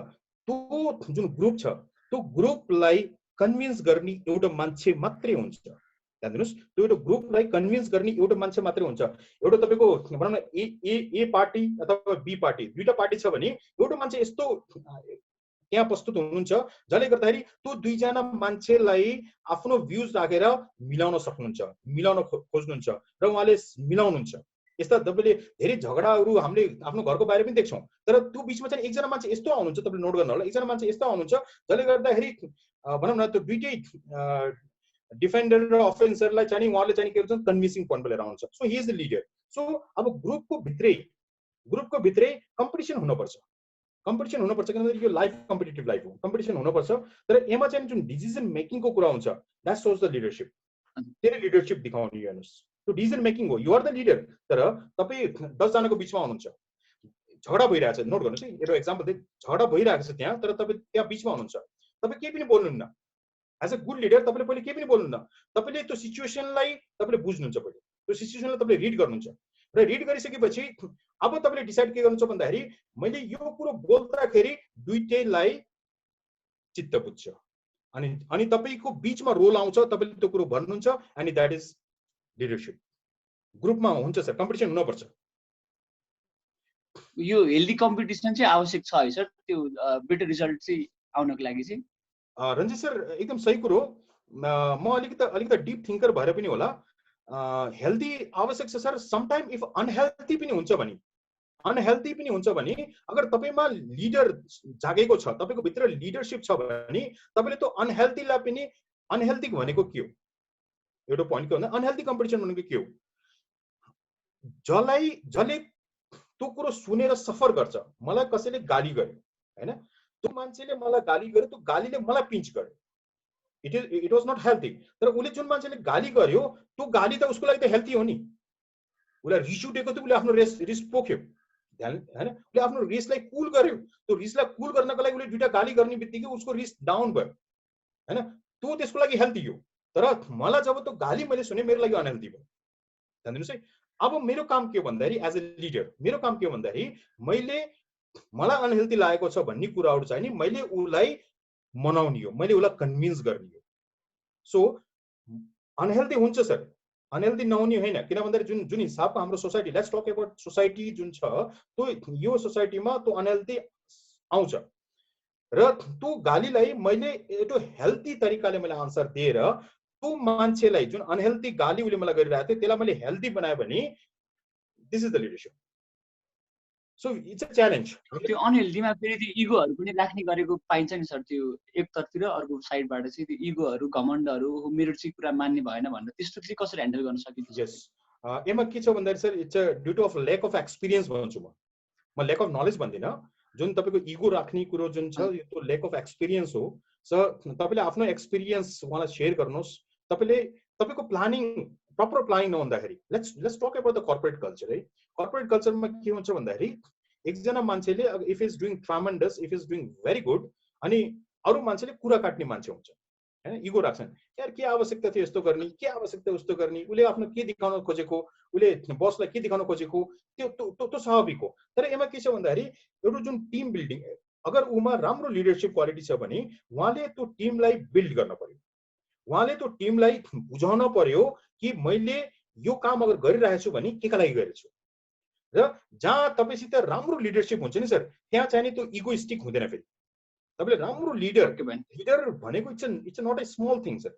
त्यो जुन ग्रुप छ त्यो ग्रुपलाई कन्भिन्स गर्ने एउटा मान्छे मात्रै हुन्छ। ध्यान दिनुस्, त्यो एउटा ग्रुपलाई कन्भिन्स गर्ने एउटा मान्छे मात्रै हुन्छ। एउटा तपाईको भनौँ न ए पार्टी अथवा बी पार्टी, दुईटा पार्टी छ भने एउटा मान्छे यस्तो त्यहाँ प्रस्तुत हुनुहुन्छ जसले गर्दाखेरि त्यो दुईजना मान्छेलाई आफ्नो भ्यूज राखेर मिलाउन सक्नुहुन्छ, मिलाउन खोज्नुहुन्छ र उहाँले मिलाउनुहुन्छ। यस्ता तपाईले धेरै झगडाहरू हामीले आफ्नो घरको बाहिर पनि देख्छौँ। तर त्यो बिचमा चाहिँ एकजना मान्छे यस्तो आउनुहुन्छ, तपाईले नोट गर्नु होला, एकजना मान्छे यस्तो आउनुहुन्छ जसले गर्दाखेरि भनौँ न त्यो दुईटै डिफेन्डर र अफेन्सरलाई चाहिँ उहाँले चाहिँ के भन्छ कन्भिन्सिङ पोइन्टमा लिएर आउँछ। So he is the leader. So अब ग्रुपको भित्रै कम्पिटिसन हुनुपर्छ। कम्पिटिसन हुनुपर्छ किनभने यो लाइफ कम्पिटिटिभ लाइफ हो। कम्पिटिसन हुनुपर्छ तर यसमा चाहिँ जुन डिसिजन मेकिङको कुरा हुन्छ द्याट सोज द लिडरसिप। त्यसले लिडरसिप देखाउने हेर्नुहोस्, त्यो डिसिजन मेकिङ हो। यु आर द लिडर तर तपाईँ 10 जनाको बिचमा हुनुहुन्छ, झगडा भइरहेछ। नोट गर्नुहोस् है, एउटा एक्जाम्पल दिए, झगडा भइरहेको छ त्यहाँ तर तपाईँ त्यहाँ बिचमा हुनुहुन्छ, तपाईँ केही पनि बोल्नुहुन्न। एज अ गुड लिडर तपाईँले पहिले केही पनि बोल्नुहुन्न। तपाईँले त्यो सिचुएसनलाई तपाईँले बुझ्नुहुन्छ, पहिले त्यो सिचुएसनलाई तपाईँले रिड गर्नुहुन्छ र रिड गरिसकेपछि अब तपाईँले डिसाइड के गर्नुहुन्छ भन्दाखेरि मैले यो कुरो बोल्दाखेरि दुईटैलाई चित्त बुझ्छ अनि तपाईँको बिचमा रोल आउँछ, तपाईँले त्यो कुरो भन्नुहुन्छ अनि द्याट इज लिडरसिप। ग्रुपमा हुन्छ सर, कम्पिटिसन हुनुपर्छ। यो हेल्दी कम्पिटिसन चाहिँ आवश्यक छ है सर, त्यो बेटर रिजल्ट चाहिँ आउनको लागि चाहिँ? रञ्जित सर एकदम सही कुरो। म अलिकति डिप थिङ्कर भएर पनि होला, हेल्दी आवश्यक छ सर। समटाइम इफ अनहेल्दी पनि हुन्छ भने अगर तपाईँमा लिडर जागेको छ, तपाईँको भित्र लिडरसिप छ भने तपाईँले त्यो अनहेल्दीलाई पनि, अनहेल्दी भनेको के हो एउटा पोइन्ट के भन्दा अनहेल्दी कम्पिटिसन भनेको के हो? जसले त्यो कुरो सुनेर सफर गर्छ। मलाई कसैले गाली गर्यो हैन, त्यो मान्छेले मलाई गाली गर्यो, त्यो गालीले मलाई पिन्च गर्यो, इट वाज नट हेल्दी। तर उसले जुन मान्छेले गाली गर्यो त्यो गाली त उसको लागि त हेल्दी हो नि। उसलाई रिस उठेको थियो, उसले आफ्नो रिस पोख्यो हैन, उसले आफ्नो रिसलाई कुल गर्यो। त्यो रिसलाई कुल गर्नको लागि उसले दुईटा गाली गर्ने बित्तिकै उसको रिस डाउन भयो हैन, त्यो त्यसको लागि हेल्दी हो। तर मलाई जब त्यो गाली मैले सुने मेरो लागि अनहेल्दी भयो। ध्यान दिनुहोस् है, अब मेरो काम के हो भन्दाखेरि एज अ लिडर मेरो काम के हो भन्दाखेरि मलाई अनहेल्दी लागेको छ भन्ने कुराहरू चाहिँ नि मैले उसलाई मनाउने हो, मैले उसलाई कन्भिन्स गर्ने हो। सो अनहेल्दी हुन्छ सर, अनहेल्दी नहुने होइन, किन भन्दाखेरि जुन जुन हिसाबको हाम्रो society, let's talk about society जुन छ त्यो यो सोसाइटीमा त्यो अनहेल्दी आउँछ र त्यो गालीलाई मैले एउटा हेल्दी तरिकाले मैले आन्सर दिएर त्यो मान्छेलाई जुन अनहेल्दी गाली उसले मलाई गरिरहेको थियो त्यसलाई मैले हेल्दी बनायो भने this is the leadership. So it's a challenge. त्यो अनहेल्दीमा फेरि त्यो इगोहरू पनि राख्ने गरेको पाइन्छ नि सर, त्यो एकतर्फतिर अर्को साइडबाट चाहिँ त्यो इगोहरू घमण्डहरू मेरो चाहिँ कुरा मान्ने भएन भनेर त्यस्तो चाहिँ कसरी ह्यान्डल गर्न सकिन्छ? यस, यसमा के छ भन्दाखेरि sir it's a due to of lack of experience भन्छु म ल्याक अफ नलेज भन्दिनँ। जुन तपाईँको इगो राख्ने कुरो जुन छ त्यो ल्याक अफ एक्सपिरियन्स हो। सर तपाईँले आफ्नो एक्सपिरियन्स उहाँलाई सेयर गर्नुहोस्। तपाईँको प्लानिङ प्रपर प्लानिङ नहुँदाखेरि let's talk about the corporate culture है। कर्पोरेट कल्चरमा के हुन्छ भन्दाखेरि एकजना मान्छेले if is doing tremendous, if is doing very good, अनि अरू मान्छेले कुरा काट्ने मान्छे हुन्छ हैन, इगो राख्छन्। यार के आवश्यकता थियो यस्तो गर्ने, के आवश्यकता उस्तो गर्ने, उसले आफ्नो के देखाउन खोजेको, उसले बसलाई के देखाउन खोजेको, त्यो स्वाभाविक हो। तर यसमा के छ भन्दाखेरि एउटा जुन टिम बिल्डिङ, अगर उमा राम्रो लिडरशिप क्वालिटी छ भने उहाँले त्यो टिमलाई बिल्ड गर्न पर्यो, उहाँले त्यो टिमलाई बुझाउन पर्यो कि मैले यो काम अगर गरिरहेको छु भने के का लागि गरेको छु। र जहाँ तपाईँसित राम्रो लिडरशिप हुन्छ नि सर त्यहाँ चाहिँ नि त्यो इगोइस्टिक हुँदैन। फेरि तपाईँले राम्रो लिडर भनेको it's not a small thing sir,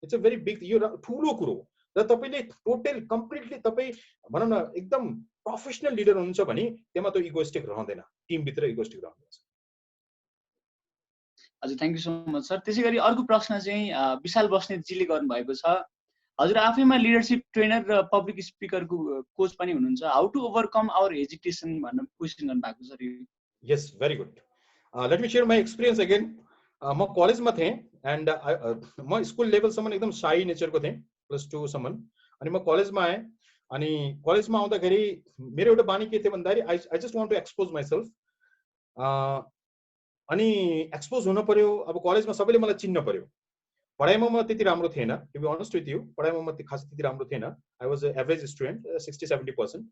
it's a very big, यो ठुलो कुरो हो। र तपाईँले टोटल कम्प्लिटली तपाईँ भनौँ न एकदम प्रोफेसनल लिडर हुनुहुन्छ भने त्यसमा त्यो इगोइस्टिक रहँदैन, टिमभित्र इगोइस्टिक रहँदैन। हजुर, thank you so much sir. त्यसै गरी अर्को प्रश्न चाहिँ विशाल बस्नेतजीले गर्नुभएको छ। हजुर आफैमा लिडरशिप ट्रेनर र पब्लिक स्पिकरको कोच पनि हुनुहुन्छ, how to overcome our hesitation भनेर क्वेसन गर्नुभएको sir. Yes, very good. Let me share my experience again. म कलेजमा थिएँ एन्ड म स्कुल लेभलसम्म एकदम साई नेचरको थिएँ, +2 सम्म। अनि म कलेजमा आएँ, अनि कलेजमा आउँदाखेरि मेरो एउटा बानी के थियो भन्दाखेरि I just want to expose myself. अनि एक्सपोज हुन पर्यो। अब कलेजमा सबैले मलाई चिन्न पर्यो। पढाइमा म त्यति राम्रो थिएन, to be honest with you, पढाइमा म खास त्यति राम्रो थिएन। I was average student, 60-70%।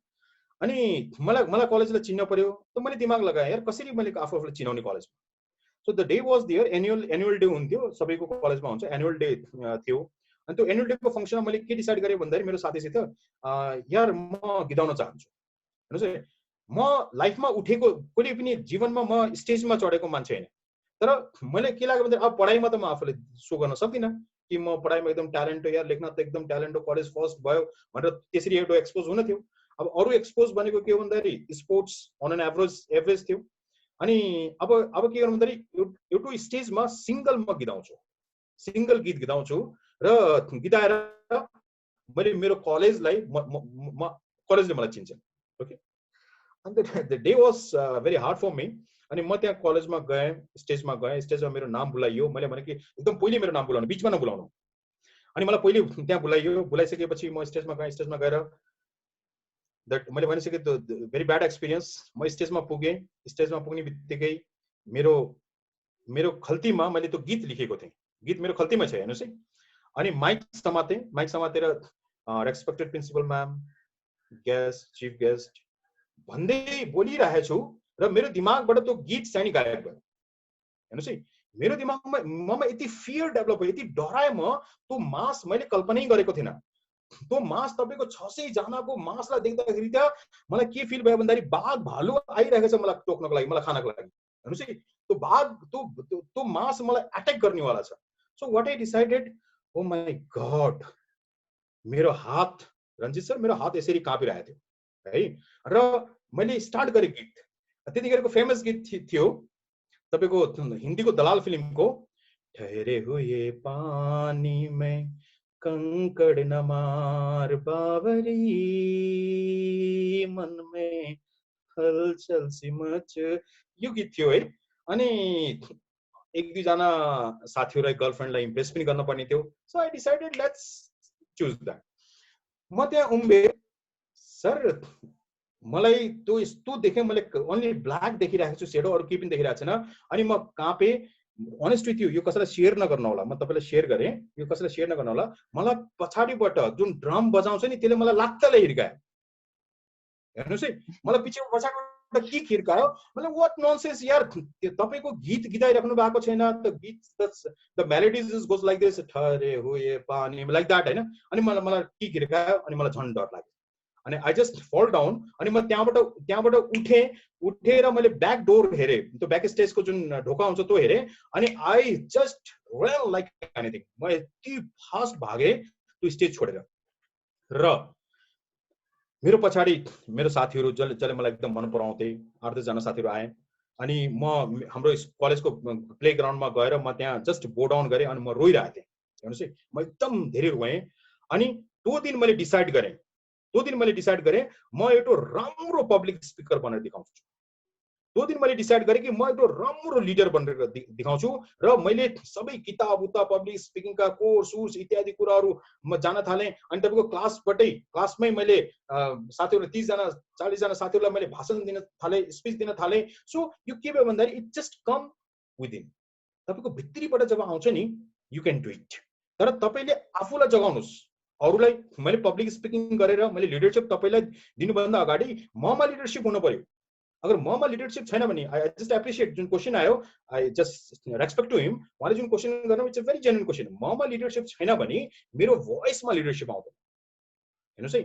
अनि मलाई कलेजलाई चिन्न पर्यो। त मैले दिमाग लगाएँ यार कसरी मैले आफूलाई चिनाउने कलेजमा। So the day was there, annual day हुन्थ्यो, सबैको कलेजमा हुन्छ, एनुअल डे थियो। अनि त्यो एनुअल डेको फङ्सनमा मैले के डिसाइड गरेँ भन्दाखेरि मेरो साथीसित यार म गीत गाउन चाहन्छु। हेर्नुहोस् है, म लाइफमा उठेको कुनै पनि जीवनमा म स्टेजमा चढेको मान्छे होइन, तर मैले के लाग्यो भन्दाखेरि अब पढाइमा त म आफूले सो गर्न सक्दिनँ कि म पढाइमा एकदम ट्यालेन्ट हो, यार लेख्न त एकदम ट्यालेन्ट हो, कलेज फर्स्ट भयो भनेर त्यसरी एउटा एक्सपोज हुन थियो। अब अरू एक्सपोज भनेको के हो भन्दाखेरि स्पोर्ट्स अन एन एभरेज थियो। अनि अब के गर्नु भन्दाखेरि एउटा स्टेजमा सिङ्गल म गीत गाउँछु, सिङ्गल गीत गीत गाउँछु र गीताएर मैले मेरो कलेजलाई कलेजले मलाई चिन्छ। Okay, and the day was very hard for me. अनि म त्यहाँ कलेजमा गएँ, स्टेजमा मेरो नाम बुलाइयो। मैले भने कि एकदम पहिले मेरो नाम बुलाउनु, बिचमा नबुलाउनु। अनि मलाई पहिले त्यहाँ बुलाइयो। बुलाइसकेपछि म स्टेजमा गएँ। स्टेजमा गएर मैले भनिसकेँ त्यो भेरी ब्याड एक्सपिरियन्स। म स्टेजमा पुगेँ। स्टेजमा पुग्ने बित्तिकै मेरो खल्तीमा मैले त्यो गीत लेखेको थिएँ, गीत मेरो खल्तीमा छ, हेर्नुहोस् है। अनि माइक समातेर respected principal ma'am, guest, chief guest भन्दै बोलिरहेको छु र मेरो दिमागबाट त्यो गीत चाहिँ गायब भयो। हेर्नुहोस् है, मेरो दिमागमा यति फियर डेभलप भयो, यति डराएँ म। त्यो मास मैले कल्पनै गरेको थिइनँ। त्यो मास तपाईँको 600 जनाको मासलाई देख्दाखेरि त मलाई के फिल भयो भन्दाखेरि बाघ भालु आइरहेको छ मलाई टोक्नको लागि, मलाई खानको लागि। हेर्नुहोस् है, त्यो बाघ त्यो मास मलाई एट्याक गर्नेवाला छ। So what I decided, oh my God, मेरो हात, रञ्जित सर, मेरो हात यसरी काँपिरहेको थियो है। र मैले स्टार्ट गरेँ गीत। त्यतिखेरको फेमस गीत थियो तपाईँको हिन्दीको दलाल फिल्मको, ठहरे हुए पानी में कंकड़ न मार बावरी, मन में हलचल सी मच, यो गीत थियो है। अनि एक दुईजना साथीहरूलाई गर्लफ्रेन्डलाई इम्प्रेस पनि गर्न पर्ने थियो। So I decided let's choose that. म त्यहाँ उम्बे सर, मलाई त्यो यस्तो देखेँ, मैले ओन्ली ब्ल्याक देखिरहेको छु, सेडो, अरू केही पनि देखिरहेको छैन। अनि म काँपेँ। अनेस्ट विथ यो कसैलाई सेयर नगर्नु होला, म तपाईँलाई सेयर गरेँ, यो कसैलाई सेयर नगर्नु होला। मलाई पछाडिबाट जुन ड्रम बजाउँछ नि त्यसले मलाई लात्ताले हिर्कायो। हेर्नुस् है मलाई पछि पछाडिबाट के खिर्कायो मतलब व्हाट ननसेन्स यार तपाईको गीत गीताइराख्नु भएको छैन त गीत the melodies is goes like this ठहरे हुए पानी लाइक दैट हैन अनि मलाई के खिर्कायो अनि मलाई झन् डर लाग्यो अनि आई जस्ट फल डाउन अनि म त्यहाँबाट उठेर मैले ब्याक डोर हेरे त्यो ब्याक स्टेजको जुन ढोका हुन्छ त्यो हेरे अनि I just run like anything म यति फास्ट भागे त्यो स्टेज छोडेर र मेरो पछाडि मेरो साथीहरू जसले मलाई एकदम मन पराउँथे 8-10 जना साथीहरू आए अनि म हाम्रो कलेजको प्ले ग्राउन्डमा गएर म त्यहाँ जस्ट बो डाउन गरेँ अनि म रोइरहेको थिएँ हेर्नुहोस् है म एकदम धेरै रोएँ अनि त्यो दिन मैले डिसाइड गरेँ म एउटा राम्रो पब्लिक स्पिकर बनेर देखाउँछु त्यो दिन मैले डिसाइड गरेँ कि म एउटा राम्रो लिडर बनेर देखाउँछु र मैले सबै किताब उता पब्लिक स्पिकिङका कोर्स इत्यादि कुराहरू म जान थालेँ अनि तपाईँको क्लासमै मैले साथीहरू 30 जना 40 जना साथीहरूलाई मैले भाषण दिन थालेँ स्पिच दिन थालेँ सो यो के भयो भन्दाखेरि इट जस्ट कम विदिन तपाईँको भित्रीबाट जब आउँछ नि यु क्यान डु इट तर तपाईँले आफूलाई जगाउनुहोस् अरूलाई मैले पब्लिक स्पिकिङ गरेर मैले लिडरसिप तपाईँलाई दिनुभन्दा अगाडि ममा लिडरसिप हुनु पर्यो अगर ममा लिडरसिप छैन भने आई जस्ट एप्रिसिएट जुन क्वेसन आयो आई जस्ट रेस्पेक्ट टु हिम उहाँले जुन क्वेसन गर्नु it's a very genuine question ममा लिडरसिप छैन भने मेरो भोइसमा लिडरसिप आउँदैन हेर्नुहोस् है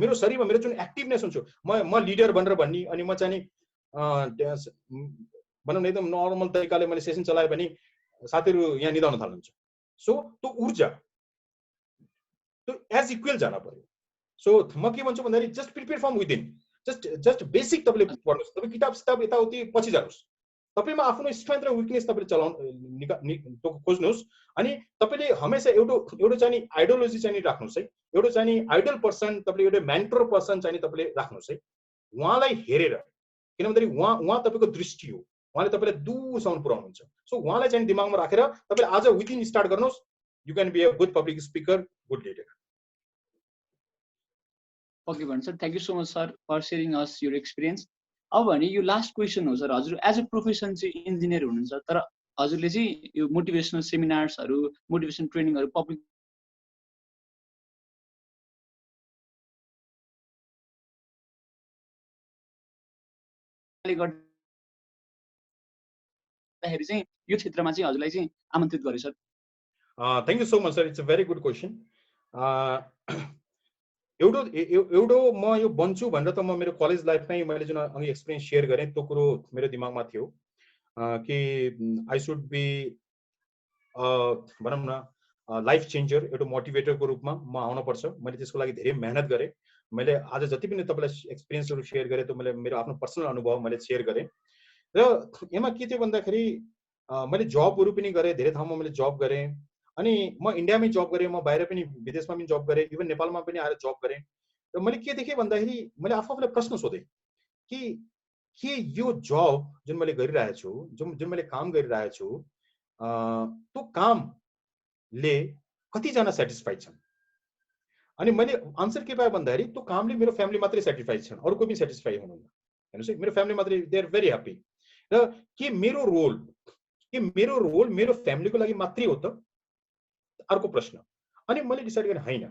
मेरो शरीरमा मेरो जुन एक्टिभनेस हुन्छ म लिडर बनेर भन्ने अनि म चाहिँ भनौँ न एकदम नर्मल तरिकाले मैले सेसन चलाएँ भने साथीहरू यहाँ निदाउन थाल्नुहुन्छ सो त्यो ऊर्जा त्यो एज इक्वल जान पर्यो सो म के भन्छु भन्दाखेरि just prepare from within just basic तपाईँले पढ्नुहोस् तपाईँ किताब यताउति पछि जानुहोस् तपाईँमा आफ्नो स्ट्रेन्थ र विकनेस तपाईँले खोज्नुहोस् अनि तपाईँले हमेसा एउटा चाहिँ आइडियोलोजी चाहिँ राख्नुहोस् है एउटा चाहिँ आइडल पर्सन तपाईँले एउटा मेन्टर पर्सन चाहिँ तपाईँले राख्नुहोस् है उहाँलाई हेरेर किन भन्दाखेरि उहाँ तपाईँको दृष्टि हो उहाँले तपाईँलाई दूरसम्म पुर्याउनुहुन्छ सो उहाँलाई चाहिँ दिमागमा राखेर तपाईँले आज विदिन स्टार्ट गर्नुहोस् you can be a good public speaker good leader okay भन्छ sir thank you so much sir for sharing us your experience अब भने यो लास्ट क्वेसन हो सर हजुर एज अ प्रोफेसन चाहिँ इन्जिनियर हुनुहुन्छ तर हजुरले चाहिँ यो मोटिभेसनल सेमिनार्सहरू मोटिभेसन ट्रेनिङहरू पब्लिक गर्दाखेरि चाहिँ यो क्षेत्रमा चाहिँ हजुरलाई चाहिँ आमन्त्रित गरे sir thank you so much sir it's a very good question एउटा म यो बन्छु भनेर त म मेरो कलेज लाइफमै मैले जुन अघि एक्सपिरियन्स सेयर गरेँ त्यो कुरो मेरो दिमागमा थियो कि आई सुड बी भनौँ न लाइफ चेन्जर एउटा मोटिभेटरको रूपमा म आउनुपर्छ मैले त्यसको लागि धेरै मेहनत गरेँ मैले आज जति पनि तपाईँलाई एक्सपिरियन्सहरू सेयर गरेँ त्यो मैले मेरो आफ्नो पर्सनल अनुभव मैले सेयर गरेँ र यसमा के थियो भन्दाखेरि मैले जबहरू पनि गरेँ धेरै ठाउँमा मैले जब गरेँ अनि म इन्डियामै जब गरेँ म बाहिर पनि विदेशमा पनि जब गरेँ इभन नेपालमा पनि आएर जब गरेँ र मैले के देखेँ भन्दाखेरि मैले आफूलाई प्रश्न सोधेँ कि के यो जब जुन मैले गरिरहेको छु जुन मैले काम गरिरहेको छु त्यो कामले कतिजना सेटिस्फाइड छन् अनि मैले आन्सर के पाएँ भन्दाखेरि त्यो कामले मेरो फ्यामिली मात्रै सेटिस्फाइड छन् अरू कोही पनि सेटिस्फाई हुनुहुन्न हेर्नुहोस् है मेरो फ्यामिली मात्रै दे आर भेरी ह्याप्पी र के मेरो रोल मेरो फ्यामिलीको लागि मात्रै हो त अर्को प्रश्न अनि मैले डिसाइड गरेँ होइन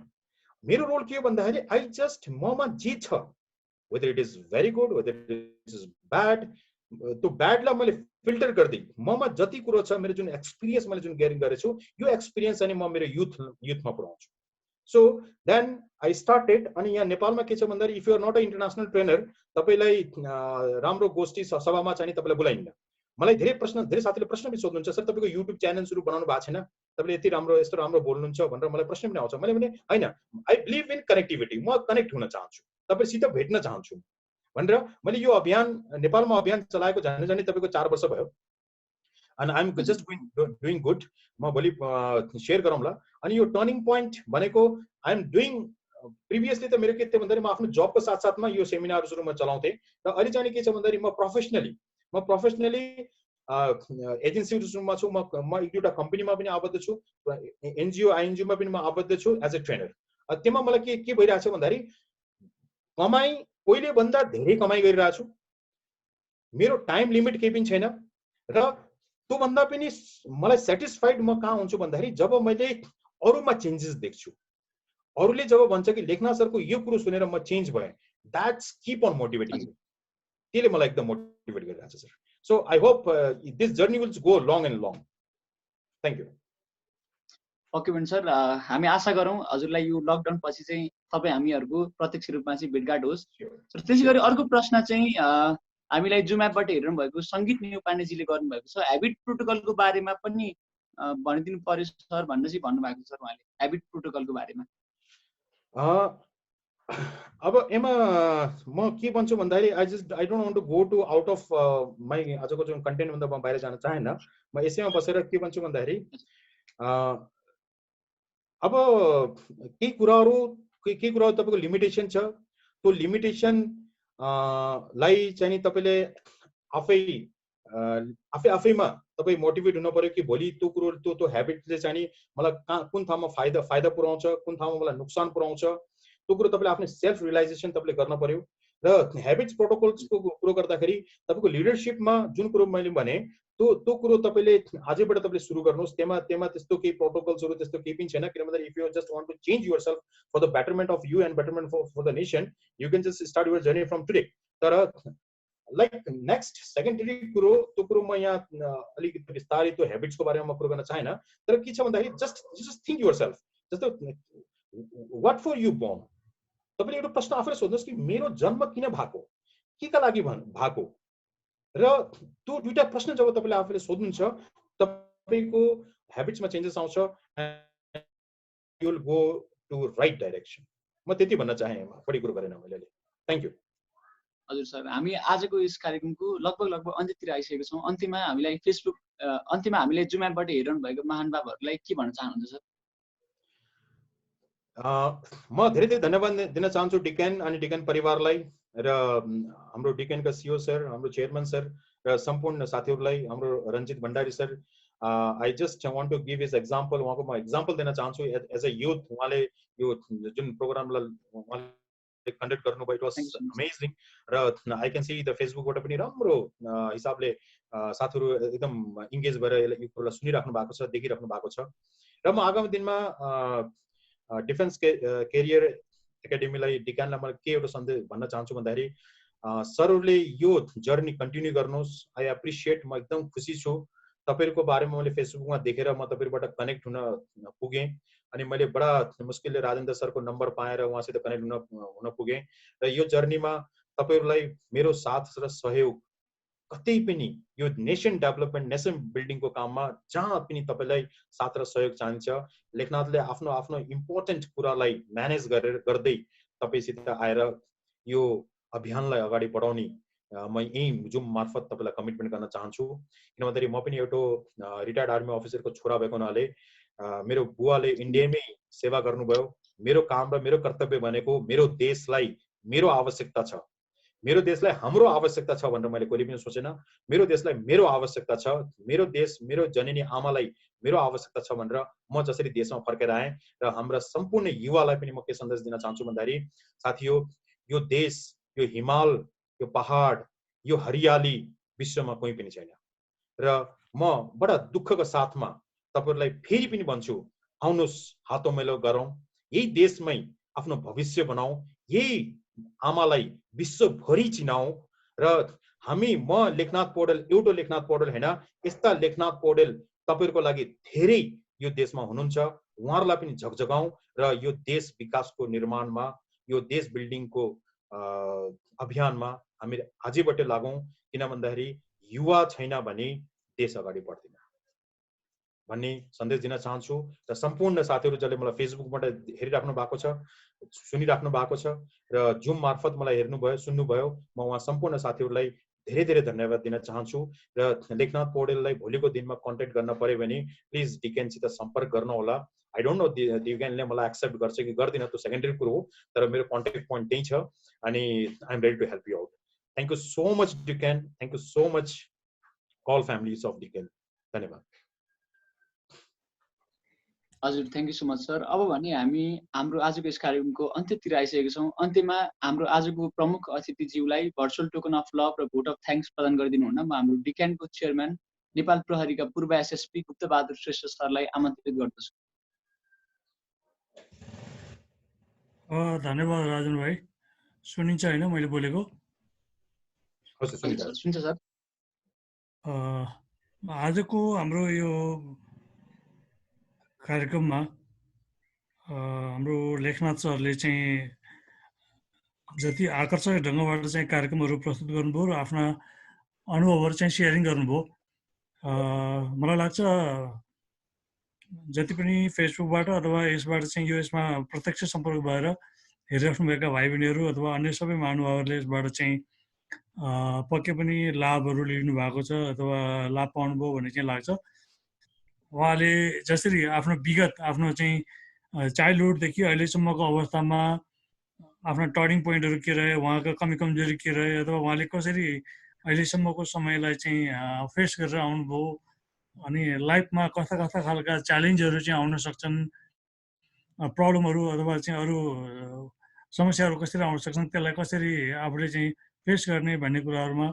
मेरो रोल के हो भन्दाखेरि आई जस्ट ममा जे छ whether it is very good whether it is bad त्यो ब्याडलाई मैले फिल्टर गर्दै ममा जति कुरो छ मेरो जुन एक्सपिरियन्स मैले जुन गेन गरेको छु यो एक्सपिरियन्स अनि म मेरो युथमा पुऱ्याउँछु सो देन आई स्टार्टेड अनि यहाँ नेपालमा के छ भन्दाखेरि if you are not a international trainer तपाईँलाई राम्रो गोष्ठी सभामा चाहिँ तपाईँलाई बोलाइन्न मलाई धेरै साथीले प्रश्न पनि सोध्नुहुन्छ सर तपाईँको युट्युब च्यानल्सहरू बनाउनु भएको छैन तपाईँले यति राम्रो यस्तो राम्रो बोल्नुहुन्छ भनेर मलाई प्रश्न पनि आउँछ मैले भने होइन आई बिलिभ इन कनेक्टिभिटी म कनेक्ट हुन चाहन्छु तपाईँसित भेट्न चाहन्छु भनेर मैले यो अभियान नेपालमा अभियान चलाएको जाने तपाईँको 4 वर्ष भयो अनि I am just doing good म भोलि सेयर गरौँला अनि यो टर्निङ पोइन्ट भनेको आई एम डुइङ प्रिभियसली त मेरो के थियो भन्दाखेरि म आफ्नो जबको साथसाथमा यो सेमिनारहरू म चलाउँथेँ र अहिले चाहिँ के छ भन्दाखेरि म प्रोफेसनली एजेन्सीहरूमा छु म एक दुईवटा कम्पनीमा पनि आबद्ध छु एनजिओ आइएनजिओमा पनि म आबद्ध छु एज अ ट्रेनर त्यसमा मलाई के भइरहेको छ भन्दाखेरि कमाइ पहिले भन्दा धेरै कमाइ गरिरहेको छु मेरो टाइम लिमिट केही पनि छैन र त्यो भन्दा पनि मलाई सेटिस्फाइड म कहाँ हुन्छु भन्दाखेरि जब मैले अरूमा चेन्जेस देख्छु अरूले जब भन्छ कि लेखनाथ सरको यो कुरो सुनेर म चेन्ज भएँ that's keep on motivating me, त्यसले मलाई एकदम मोटिभेट गरिरहेको छ sir. So I hope this journey will go long and long. Thank you. Okay भने सर, हामी आशा गरौँ हजुरलाई यो लकडाउन पछि चाहिँ तपाईँ हामीहरूको प्रत्यक्ष रूपमा चाहिँ भेटघाट होस्. र त्यसै गरी अर्को प्रश्न चाहिँ हामीलाई जुम एपबाट हेर्नु भएको सङ्गीत न्युपानेजीले गर्नुभएको छ, ह्याबिट प्रोटोकलको बारेमा पनि भनिदिनु पर्यो सर भनेर चाहिँ भन्नुभएको छ उहाँले, ह्याबिट प्रोटोकलको बारेमा. अब एमा म के भन्छु भन्दाखेरि I don't want to go to out of my आजको जुन कन्टेन्ट भन्दा म बाहिर जान चाहेन. म यसैमा बसेर के भन्छु भन्दाखेरि अब केही कुराहरू तपाईँको लिमिटेसन छ. त्यो लिमिटेसन लाई चाहिँ नि तपाईँले आफैमा तपाईँ मोटिभेट हुनु पर्यो कि भोलि त्यो कुरो त्यो ह्याबिटले चाहिँ नि मलाई कुन ठाउँमा फाइदा पुऱ्याउँछ, कुन ठाउँमा मलाई नुकसान पुऱ्याउँछ, त्यो कुरो तपाईँले आफ्नो सेल्फ रियलाइजेसन तपाईँले गर्न पर्यो. र ह्याबिट्स प्रोटोकल्सको कुरो गर्दाखेरि तपाईँको लिडरसिपमा जुन कुरो मैले भने त्यो कुरो तपाईँले आजैबाट तपाईँले सुरु गर्नुहोस्. त्यहाँ त्यस्तो केही प्रोटोकल्सहरू त्यस्तो केही पनि छैन. किन भन्दा if you just want to change yourself for the betterment of you and betterment for the nation, you can just start your journey from today. तर लाइक नेक्स्ट सेकेन्डरी कुरो त्यो कुरो म यहाँ अलिकति बिस्तारै त्यो ह्याबिट्सको बारेमा म कुरो गर्न चाहेन. तर के छ भन्दाखेरि जस्ट थिङ्क युर सेल्फ, जस्तो वाट फर यु बोर्न. तपाईँले एउटा प्रश्न आफैले सोध्नुहोस् कि मेरो जन्म किन भएको, के का लागि भएको. र त्यो दुईटा प्रश्न जब तपाईँले आफैले सोध्नुहुन्छ तपाईँको ह्याबिट्समा चेन्जेस आउँछ and you will go to right direction. म त्यति भन्न चाहेँ, बढी कुरो गरेन मैले. Thank you. हजुर सर, हामी आजको यस कार्यक्रमको लगभग अन्त्यतिर आइसकेको छौँ. अन्त्यमा हामीले जुम एपबाट हेरिरहनु भएको महानुभावहरूलाई के भन्न चाहनुहुन्छ सर? म धेरै धेरै धन्यवाद दिन चाहन्छु डिकेन अनि डिकेन परिवारलाई र हाम्रो डिकेनका सिओ सर, हाम्रो चेयरम्यान सर र सम्पूर्ण साथीहरूलाई, हाम्रो Ranjit Bhandari sir. I just want to give his example. उहाँको म एक्जाम्पल दिन चाहन्छु एज अ युथ. उहाँले यो जुन प्रोग्रामलाई उहाँले कन्डक्ट गर्नुभयो, इट वाज अमेजिङ. र आई क्यान सी द फेसबुकबाट पनि राम्रो हिसाबले साथीहरू एकदम इङ्गेज भएर यो कुरोलाई सुनिराख्नु भएको छ, देखिराख्नु भएको छ. र म आगामी दिनमा डिफेन्स केरियर एकाडेमीलाई डिकानलाई म के एउटा सन्देश भन्न चाहन्छु भन्दाखेरि सरहरूले यो जर्नी कन्टिन्यू गर्नुहोस्. I appreciate. म एकदम खुसी छु तपाईँहरूको बारेमा मैले फेसबुकमा देखेर म तपाईँहरूबाट कनेक्ट हुन पुगेँ अनि मैले बडा मुस्किलले राजेन्द्र सरको नम्बर पाएर उहाँसित कनेक्ट हुन पुगेँ. र यो जर्नीमा तपाईँहरूलाई मेरो साथ र सहयोग कतै पनि यो नेसन डेभलपमेन्ट, नेसन बिल्डिङको काममा जहाँ पनि तपाईँलाई साथ र सहयोग चाहिन्छ. लेखनाथले आफ्नो आफ्नो इम्पोर्टेन्ट कुरालाई म्यानेज गर्दै तपाईँसित आएर यो अभियानलाई अगाडि बढाउने म यही जुम मार्फत तपाईँलाई कमिटमेन्ट गर्न चाहन्छु. किन भन्दाखेरि म पनि एउटा रिटायर्ड आर्मी अफिसरको छोरा भएको हुनाले मेरो बुवाले इन्डियामै सेवा गर्नुभयो. मेरो काम र मेरो कर्तव्य भनेको मेरो देशलाई मेरो आवश्यकता छ, मेरो देशलाई हाम्रो आवश्यकता छ भनेर मैले कहिले पनि सोचेन. मेरो देशलाई मेरो आवश्यकता छ, मेरो देश, मेरो जननी आमालाई मेरो आवश्यकता छ भनेर म जसरी देशमा फर्केर आएँ. र हाम्रा सम्पूर्ण युवालाई पनि म के सन्देश दिन चाहन्छु भन्दाखेरि साथीहो, यो देश, यो हिमाल, यो पहाड, यो हरियाली विश्वमा कोही पनि छैन. र म बडा दुःखको साथमा तपाईँहरूलाई फेरि पनि भन्छु, आउनुहोस् हातो मेलो गरौँ, यही देशमै आफ्नो भविष्य बनाऊ, यही आमालाई विश्वभरि चिनाऊ. र म लेखनाथ पौडेल एउटा लेखनाथ पौडेल होइन, यस्ता लेखनाथ पौडेल तपाईँहरूको लागि धेरै यो देशमा हुनुहुन्छ. उहाँहरूलाई पनि झकझगाउँ र यो देश विकासको निर्माणमा, यो देश बिल्डिङको अभियानमा हामी आजैबाट लागौँ. किन भन्दाखेरि युवा छैन भने देश अगाडि बढ्दैन भन्ने सन्देश दिन चाहन्छु. र सम्पूर्ण साथीहरू जसले मलाई फेसबुकबाट हेरिराख्नु भएको छ, सुनिराख्नु भएको छ र जुम मार्फत मलाई हेर्नुभयो, सुन्नुभयो, म उहाँ सम्पूर्ण साथीहरूलाई धेरै धेरै धन्यवाद दिन चाहन्छु. र लेखनाथ पौडेललाई भोलिको दिनमा कन्ट्याक्ट गर्न पर्यो भने प्लिज डिकेनसित सम्पर्क गर्नु होला. आई डोन्ट नो डिकेनले मलाई एक्सेप्ट गर्छ कि गर्दैन, त्यो सेकेन्डरी कुरो हो, तर मेरो कन्ट्याक्ट पोइन्ट त्यही छ अनि I am ready to help you out. Thank you so much Dicken. Thank you so much all families of Dicken. धन्यवाद. हजुर, thank you so much sir. अब भने हामी हाम्रो आजको यस कार्यक्रमको अन्त्यतिर आइसकेका छौँ. अन्त्यमा हाम्रो आजको प्रमुख अतिथिज्यूलाई भर्चुअल टोकन अफ लभ र भोट अफ थ्याङ्क्स प्रदान गरिदिनु हुन म हाम्रो डिकेनको चेयरम्यान नेपाल प्रहरीका पूर्व एसएसपी गुप्तबहादुर श्रेष्ठ सरलाई आमन्त्रित गर्दछु. धन्यवाद राजन भाइ. सुनिन्छ हैन मैले बोलेको? हस् सुनिन्छ सुन्छ सर। आजको हाम्रो यो कार्यक्रममा हाम्रो लेखनाथ सरले चाहिँ जति आकर्षक ढङ्गबाट चाहिँ कार्यक्रमहरू प्रस्तुत गर्नुभयो र आफ्ना अनुभवहरू चाहिँ सेयरिङ गर्नुभयो। मलाई लाग्छ जति पनि फेसबुकबाट अथवा यसबाट चाहिँ यसमा प्रत्यक्ष सम्पर्क भएर हेरिराख्नुभएका भाइ बहिनीहरू अथवा अन्य सबै महानुभावहरूले यसबाट चाहिँ पक्कै पनि लाभहरू लिनु भएको छ अथवा लाभ पाउनुभयो भन्ने चाहिँ लाग्छ। उहाँले जसरी आफ्नो विगत आफ्नो चाहिँ चाइल्डहुडदेखि अहिलेसम्मको अवस्थामा आफ्ना टर्निङ पोइन्टहरू के रहे, उहाँका कमी कमजोरी के रहे, अथवा उहाँले कसरी अहिलेसम्मको समयलाई चाहिँ फेस गरेर आउनुभयो, अनि लाइफमा कस्ता कस्ता खालका च्यालेन्जहरू चाहिँ आउन सक्छन्, प्रब्लमहरू अथवा चाहिँ अरू समस्याहरू कसरी आउन सक्छन्, त्यसलाई कसरी आफूले चाहिँ फेस गर्ने भन्ने कुराहरूमा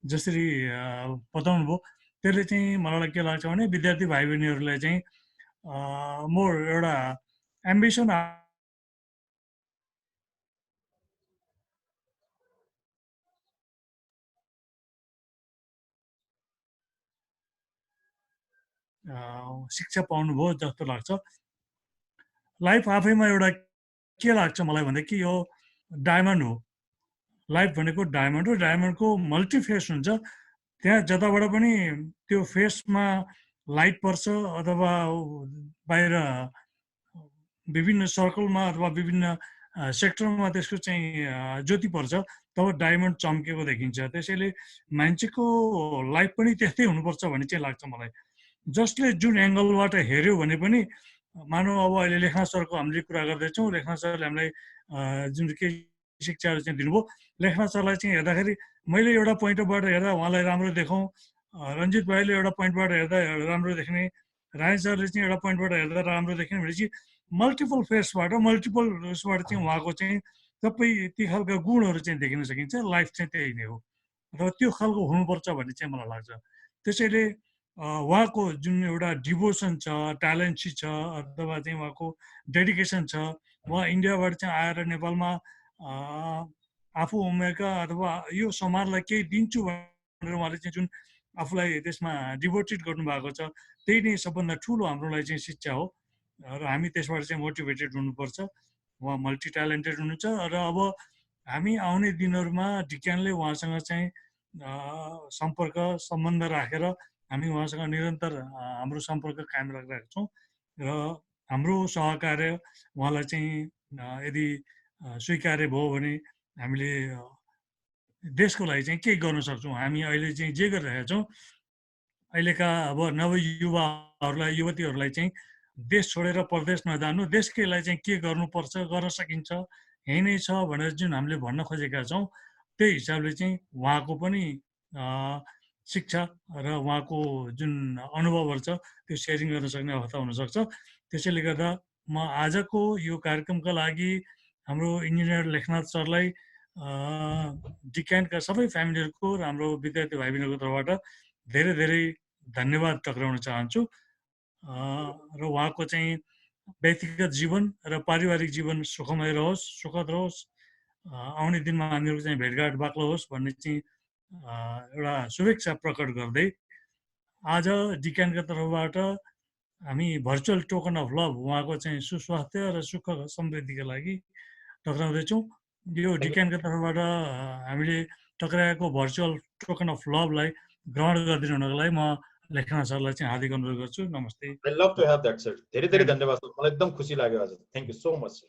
जसरी बताउनु भयो, त्यसले चाहिँ मलाई के लाग्छ भने विद्यार्थी भाइ बहिनीहरूलाई चाहिँ मोर एउटा एम्बिसन शिक्षा पाउनुभयो जस्तो लाग्छ। लाइफ आफैमा एउटा के लाग्छ मलाई भन्दाखेरि यो डायमन्ड हो। लाइफ भनेको डायमन्ड हो, डायमन्डको मल्टी फेस हुन्छ। त्यहाँ जताबाट पनि त्यो फेसमा लाइट पर्छ अथवा बाहिर विभिन्न सर्कलमा अथवा विभिन्न सेक्टरमा त्यसको चाहिँ ज्योति पर्छ, तब डायमन्ड चम्केको देखिन्छ। त्यसैले मान्छेको लाइफ पनि त्यस्तै हुनुपर्छ भन्ने चाहिँ लाग्छ मलाई। जसले जुन एङ्गलबाट हेऱ्यो भने पनि, मानौ अब अहिले लेखनाथ सरको हामीले कुरा गर्दैछौँ, लेखनाथ सरले हामीलाई जुन केही शिक्षाहरू चाहिँ दिनुभयो, लेखनाथ सरलाई चाहिँ हेर्दाखेरि मैले एउटा पोइन्टबाट हेर्दा उहाँलाई राम्रो देखाउँ, रञ्जित भाइले एउटा पोइन्टबाट हेर्दा राम्रो देख्ने, राय सरले चाहिँ एउटा पोइन्टबाट हेर्दा राम्रो देख्ने भनेपछि मल्टिपल फेसबाट मल्टिपल उसबाट चाहिँ उहाँको चाहिँ सबै ती खालका गुणहरू चाहिँ देखिन सकिन्छ। लाइफ चाहिँ त्यही नै हो र त्यो खालको हुनुपर्छ भन्ने चाहिँ मलाई लाग्छ। त्यसैले उहाँको जुन एउटा डिभोसन छ, ट्यालेन्ट छ, अथवा चाहिँ उहाँको डेडिकेसन छ, उहाँ इन्डियाबाट चाहिँ आएर नेपालमा आफू उमेरका अथवा यो समाजलाई केही दिन्छु भनेर उहाँले चाहिँ जुन आफूलाई त्यसमा डिभोटेड गर्नुभएको छ, त्यही नै सबभन्दा ठुलो हाम्रो लागि चाहिँ शिक्षा हो र हामी त्यसबाट चाहिँ मोटिभेटेड हुनुपर्छ। उहाँ मल्टी ट्यालेन्टेड हुनुहुन्छ र अब हामी आउने दिनहरूमा डिक्यानले उहाँसँग चाहिँ सम्पर्क सम्बन्ध राखेर हामी उहाँसँग निरन्तर हाम्रो सम्पर्क कायम राखिरहेका छौँ र हाम्रो सहकार्य उहाँलाई चाहिँ यदि स्वीकार्य भयो भने हामीले देशको लागि चाहिँ के गर्न सक्छौँ। हामी अहिले चाहिँ जे गरिरहेका छौँ, अहिलेका अब नवयुवाहरूलाई युवतीहरूलाई चाहिँ देश छोडेर परदेश नजानु, देशकै लागि चाहिँ के गर्नुपर्छ, गर्न सकिन्छ, यही नै छ भनेर जुन हामीले भन्न खोजेका छौँ, त्यही हिसाबले चाहिँ उहाँको पनि शिक्षा र उहाँको जुन अनुभवहरू छ त्यो सेयरिङ गर्न सक्ने अवस्था हुनसक्छ। त्यसैले गर्दा म आजको यो कार्यक्रमका लागि हाम्रो इन्जिनियर लेखनाथ सरलाई डिक्यानका सबै फ्यामिलीहरूको र हाम्रो विद्यार्थी भाइ बहिनीहरूको तर्फबाट धेरै धेरै धन्यवाद टक्राउन चाहन्छु र उहाँको चाहिँ व्यक्तिगत जीवन र पारिवारिक जीवन सुखमय रहोस्, सुखद रहोस्, आउने दिनमा हामीहरूको चाहिँ भेटघाट बाक्लो होस् भन्ने चाहिँ एउटा शुभेच्छा प्रकट गर्दै आज डिक्यानका तर्फबाट हामी भर्चुअल टोकन अफ लभ उहाँको चाहिँ सुस्वास्थ्य र सुख समृद्धिका लागि टक्राउँदैछौँ। यो डिक्यानका तर्फबाट हामीले टक्राएको भर्चुअल टोकन अफ लभलाई ग्रहण गरिदिनु हुनको लागि म लेखनाथ सरलाई चाहिँ हार्दिक अनुरोध गर्छु। नमस्ते। I love to have that, sir. धेरै धेरै धन्यवाद सर, मलाई एकदम खुसी लाग्यो आज। Thank you so much sir.